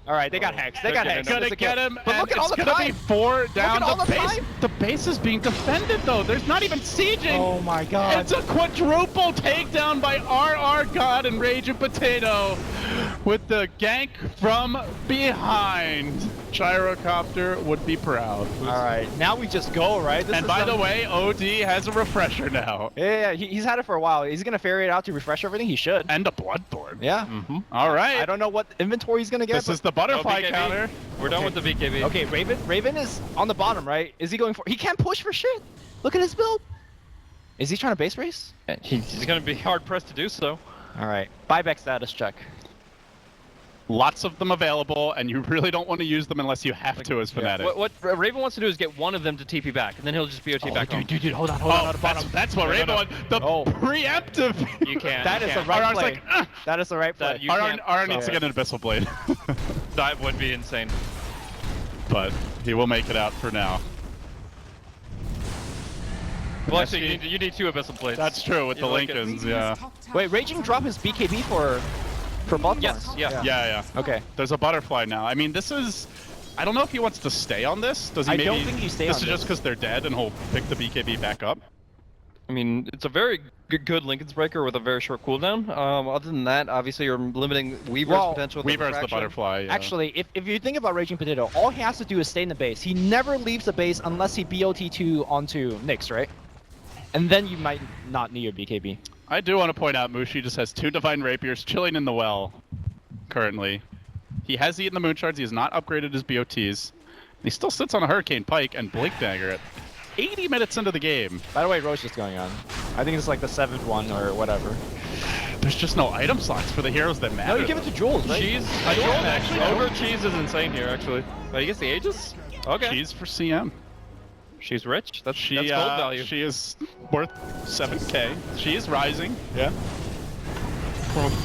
All right, they got Hex. They got Hex. Gonna get him, But and look at all it's the gonna time. be 4 down. Look at all the time. The base is being defended though. There's not even sieging. Oh my god. It's a quadruple takedown by RR God and Rage and Potato. with the gank from behind. Gyrocopter would be proud. All right, now we just go, right? This And is by some- the way, OD has a refresher now. Yeah, he's had it for a while. He's gonna ferry it out to refresh everything. He should. And a Bloodborne. Yeah. All right. I don't know what inventory he's gonna get. This is the butterfly BKB. counter. We're done with the BKB. Okay, Raven is on the bottom, right? Is he going for? He can't push for shit. Look at his build. Is he trying to base race? He's going to be hard pressed to do so. All right, buyback status check. Lots of them available, and you really don't want to use them unless you have to as Fnatic. What Raven wants to do is get one of them to TP back, and then he'll just BOT back home. Dude, hold on, That's what Raven wants. The preemptive. You can't. That you is the can't. right Ar's play. like, "Ugh." That is the right play. That you Ar can't- needs to get an Abyssal Blade. That would be insane. But he will make it out for now. Well, actually, you need 2 Abyssal Blades. That's true with the You like it. Lincolns, yeah. Wait, Raging drop his BKB for Bloodborne? Yes, yeah. Yeah. Okay. There's a butterfly now. I mean, this is... I don't know if he wants to stay on this. Does he I maybe... don't think he stay This on is just this. because they're dead and he'll pick the BKB back up? I mean, it's a very good Lincoln's Breaker with a very short cooldown. Other than that, obviously, you're limiting Weaver's Well, potential. with Weaver is the refraction. butterfly, yeah. Actually, if you think about Raging Potato, all he has to do is stay in the base. He never leaves the base unless he BOT2 onto Nyx, right? And then you might not need your BKB. I do want to point out Mushi just has 2 Divine Rapiers chilling in the well currently. He has eaten the Moon Shards. He has not upgraded his BOTs. He still sits on a Hurricane Pike and Blink Dagger at 80 minutes into the game. By the way, Roche is going on. I think it's like the 7th one or whatever. There's just no item slots for the heroes that matter. No, you give it to Jules, right? Cheese. Jules, actually, Over Cheese is insane here, actually. But he gets the Aegis? Okay. She's for CM. She's rich. That's gold value. She is worth 7k. She is rising. Yeah.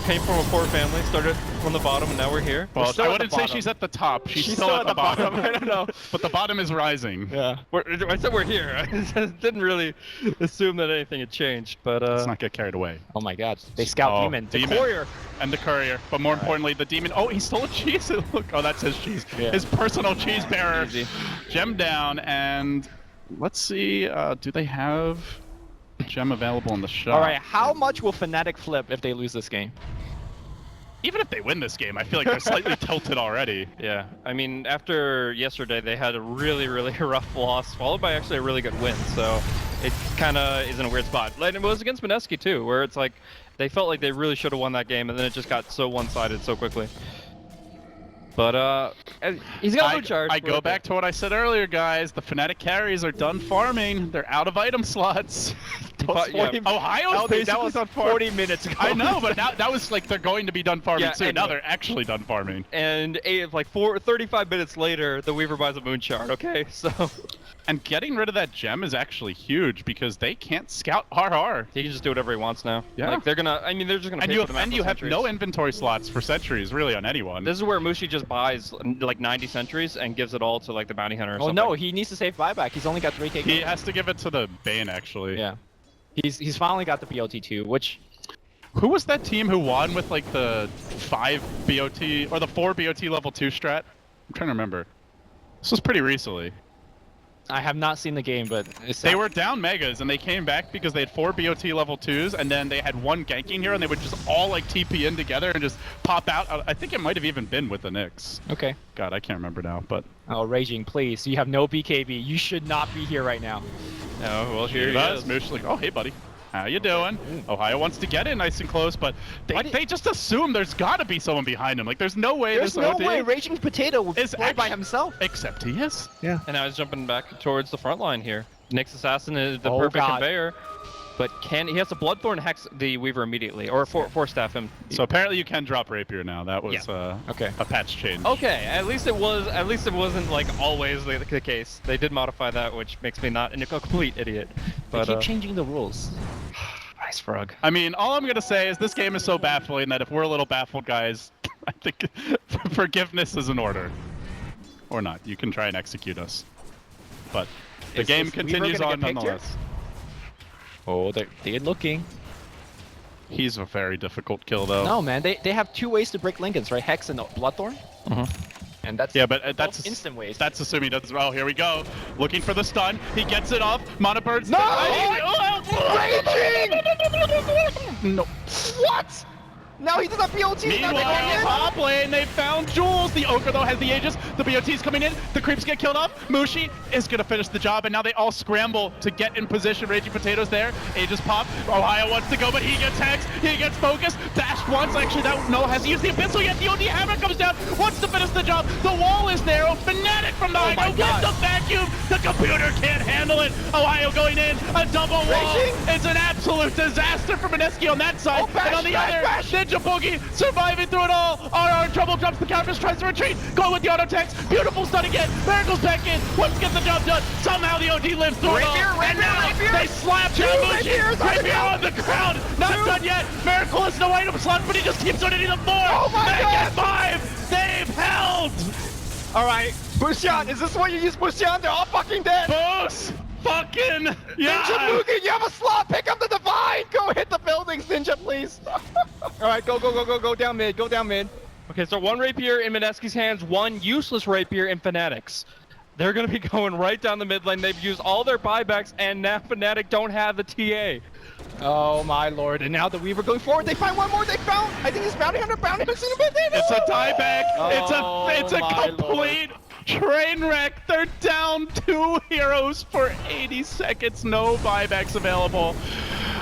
Came from a poor family, started from the bottom, and now we're here. Well, still I at the wouldn't say bottom. she's at the top. She's, She's still at the bottom. I don't know. But the bottom is rising. Yeah. I said we're here. I didn't really assume that anything had changed, but Let's not get carried away. Oh my god. They scout Oh, Demon. The Demon. Courier. And the courier, but more importantly, the demon. Oh, he stole a cheese. Look, oh, that's his cheese. Yeah. His personal cheese bearer. Easy. Gem down, and let's see. Do they have gem available in the shop? All right, how much will Fnatic flip if they lose this game? Even if they win this game, I feel like they're slightly tilted already. yeah. I mean, after yesterday, they had a really rough loss, followed by actually a really good win. So it kind of is in a weird spot. Like, it was against Mineski too, where it's like they felt like they really should have won that game, and then it just got so one-sided so quickly. But he's got a blue charge. I go back to what I said earlier, guys. The Fnatic carries are done farming. They're out of item slots. Ohio's That basically was done farming. 40 minutes ago. I know, but now that was like they're going to be done farming Yeah, soon. Now anyway. they're actually done farming. And 35 minutes later, the Weaver buys a Moon Shard. Okay, so And getting rid of that gem is actually huge because they can't scout RR. he can just do whatever he wants now. Yeah. Like, they're gonna. I mean, they're just gonna. And pay you for the have, massive no sentries. inventory slots for sentries really on anyone. This is where Mushi just buys like 90 sentries and gives it all to like the bounty hunter or Oh something. no, he needs to save buyback. He's only got 3k. He has to give it to the Bane actually. Yeah. He's finally got the BOT2, which Who was that team who won with like the 5 BOT or the 4 BOT level 2 strat? I'm trying to remember. This was pretty recently. I have not seen the game, but it's They were down megas and they came back because they had 4 BOT level 2s and then they had 1 ganking hero and they would just all like TP in together and just pop out. I think it might have even been with the Nyx. okay. God, I can't remember now, but Oh, Raging, please. You have no BKB. You should not be here right now. Oh well, here he does. is. Moosh like, oh hey buddy, how you doing? Ohio wants to get in nice and close, but they just assume there's got to be someone behind him. Like there's no way There's this no OD way Raging Potato would is play by actu- himself. Except he is. Yeah. And now he's jumping back towards the front line here. Nyx Assassin is the Oh, perfect God. conveyor, but he has to Bloodthorn hex the Weaver immediately, or four staff him. So apparently you can drop Rapier now. That was Okay. a patch change. Okay, at least it wasn't like always the case. They did modify that, which makes me not a complete idiot. They But keep changing the rules. nice frog. I mean, all I'm gonna say is this game is so baffling that if we're a little baffled, guys, I think forgiveness is in order. Or not. You can try and execute us. But the Is game this Weaver continues gonna on get picked here? nonetheless. Oh, they're looking. He's a very difficult kill though. No, man. They have 2 ways to break Lincolns, right? Hex and Bloodthorn. And that's Yeah, but both that's instant ways. That's assuming he does. Oh, here we go. Looking for the stun. He gets it off. Mana Bird's No! No! Raging! No. What? Now he does a BOT. Meanwhile, top lane, they found Jules. The Ogre, though, has the Aegis. The BOT's coming in. The creeps get killed off. Mushi is going to finish the job, and now they all scramble to get in position. Raging Potatoes there. Aegis pop. Ohio wants to go, but he gets Hex. He gets focused. Dashed once. Actually, that no has used the Abyssal yet. The OD Hammer comes down. Wants to finish the job. The wall is there. Fnatic from the Ohio with the vacuum. The computer can't handle it. Ohio going in. A double wall. It's an absolute disaster for Mineski on that side. And on the other, Ninja Boogie surviving through it all. RR in trouble, drops the counter, tries to retreat. Going with the auto text. Beautiful stun again. Miracle's back in. Once gets the job done. Somehow the OD lives through it all. And now they slap Jamushi. Rapier on the ground. Not done yet. Miracle is no item slot, but he just keeps on hitting the 4. Oh my they God. get 5. They've held. All right, Bushion, is this what you use Bushion? They're all fucking dead. Boos. Fucking yeah. Ninja Mugen, you have a slot. Pick up the Divine. Go hit the buildings, Ninja, please. All right, go down mid. Go down mid. Okay, so 1 Rapier in Mineski's hands, 1 useless Rapier in Fnatic's. They're going to be going right down the mid lane. They've used all their buybacks, and now Fnatic don't have the TA. Oh my lord! And now the Weaver going forward. They find one more. They found. I think it's bounty hunter. It's a tieback. It's a my complete train wreck. They're down 2 heroes for 80 seconds. No buybacks available.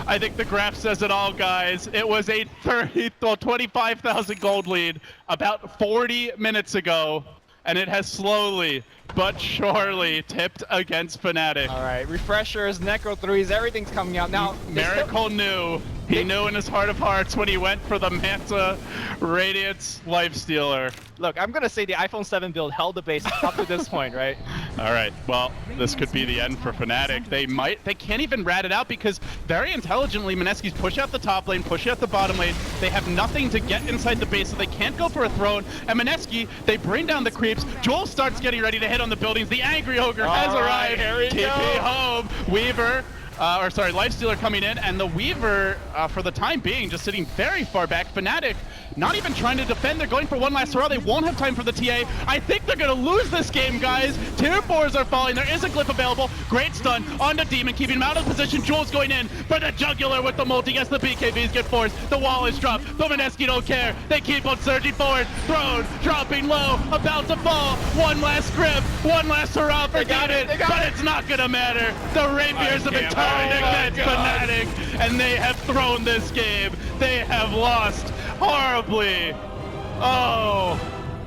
I think the graph says it all, guys. It was a 25,000 gold lead about 40 minutes ago, and it has slowly but surely tipped against Fnatic. All right, refreshers, Necro 3s, everything's coming out now. Miracle knew. He knew in his heart of hearts when he went for the Manta Radiance Lifestealer. Look, I'm gonna say the iPhone 7 build held the base up to this point, right? All right, well, this could be the end for Fnatic. They can't even rat it out because very intelligently, Mineski's push out the top lane, push out the bottom lane. They have nothing to get inside the base, so they can't go for a throne. And Mineski, they bring down the creeps. Joel starts getting ready to hit on the buildings. The Angry Ogre has arrived. TP home. Weaver. Lifestealer coming in, and the Weaver, for the time being, just sitting very far back. Fnatic, not even trying to defend. They're going for one last hurrah. They won't have time for the TA. I think they're going to lose this game, guys. Tier 4s are falling. There is a glyph available. Great stun on the Demon, keeping him out of position. Jules going in for the jugular with the multi. Yes, the BKBs get forced. The wall is dropped. The Mineski don't care. They keep on surging forward. Thrown, dropping low, about to fall. One last grip. One last hurrah for Demon. But it's not going to matter. The Rapiers have been turned against Fnatic, and they have thrown this game. They have lost horribly.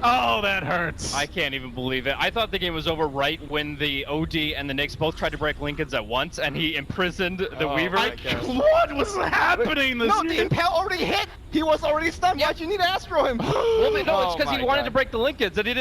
Oh, that hurts. I can't even believe it. I thought the game was over right when the OD and the Knicks both tried to break Lincoln's at once, and he imprisoned the Weaver. What was happening this No, the Impel already hit. He was already stunned. Why'd you need to Astro him? Well, no, it's because he wanted to break the Lincolns, and he didn't.